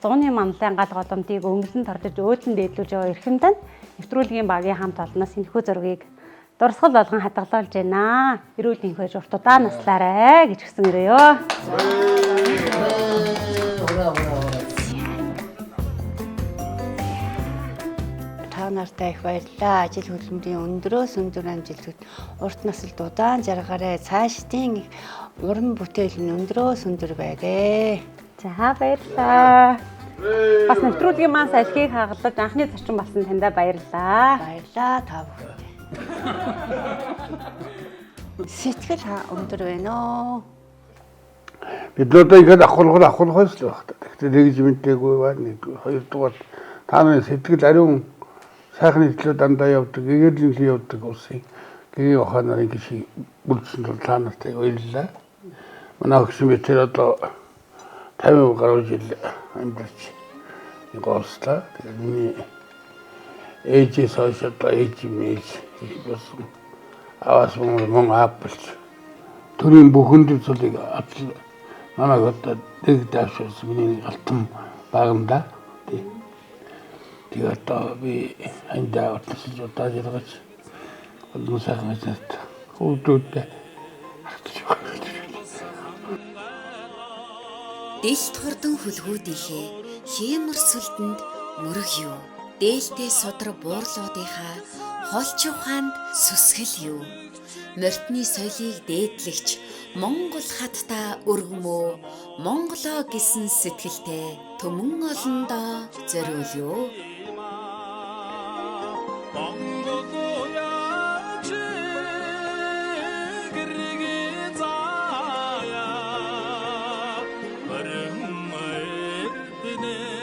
зууны манлайн гал голомтыг өнгөлн тордож өөдлөн дээдлүүлж байгаа эрхэм танд нэвтрүүлгийн багийн хамт олноос энэхүү зургийг дурсгал болгон хадгалуулж байна. Эрүүл энхэж урт удаан наслаарай гэж гисэн ирээё. Та нартай их баярлалаа. Ажил хөдөлмөрийн өндрөөс өндөр амжилтад урт насалд удаан жаргаарай. Цаашдын уран бүтээл нь өндрөөс өндөр байгаарэ. За баярлалаа. Бас нэвтрүүлгийн маань салхийг хагалж анхны зарчим болсон таньда баярлалаа. Баярлалаа та бүхэнд. Сэтгэл өндөр байна оо. Бид одоо ингээд авах байсан л байна. Тэгтээ нэгж мэдээгүй байна. Нэг хоёрдугаар та нарын сэтгэл ариун сайхны төлөө дандаа явдаг, гэгэрлийн явдаг улсын гэгээ охин нарын гişи бүрдсэн тул та нартай баярлалаа. Манай өгсөн би тэр одоо 50 гаруй жил амьдарч Гослаа. Тэгээд миний ээжээс хойш одоо ээж болсон. Аваас мөн аапч. Төрийн бүхэн зүйлийг намайг одоо дэг даашаас миний алтан баганда. Тэгээд одоо би андаа утсаж удаа яргаж олон сайхан ажил хөөдөөд Дэлт хордон хөлгүүдийнхээ хиймэр сүлдэнд мөрөг юу. Дээлтэй судар буурлуудынхаа холч ухаанд сүсгэл юу. Морьтны соёлыг дээдлэгч Монгол хатта өргөмөө Монголоо гэсэн сэтгэлтэй төмөн олондоо зориул юу. Барин майр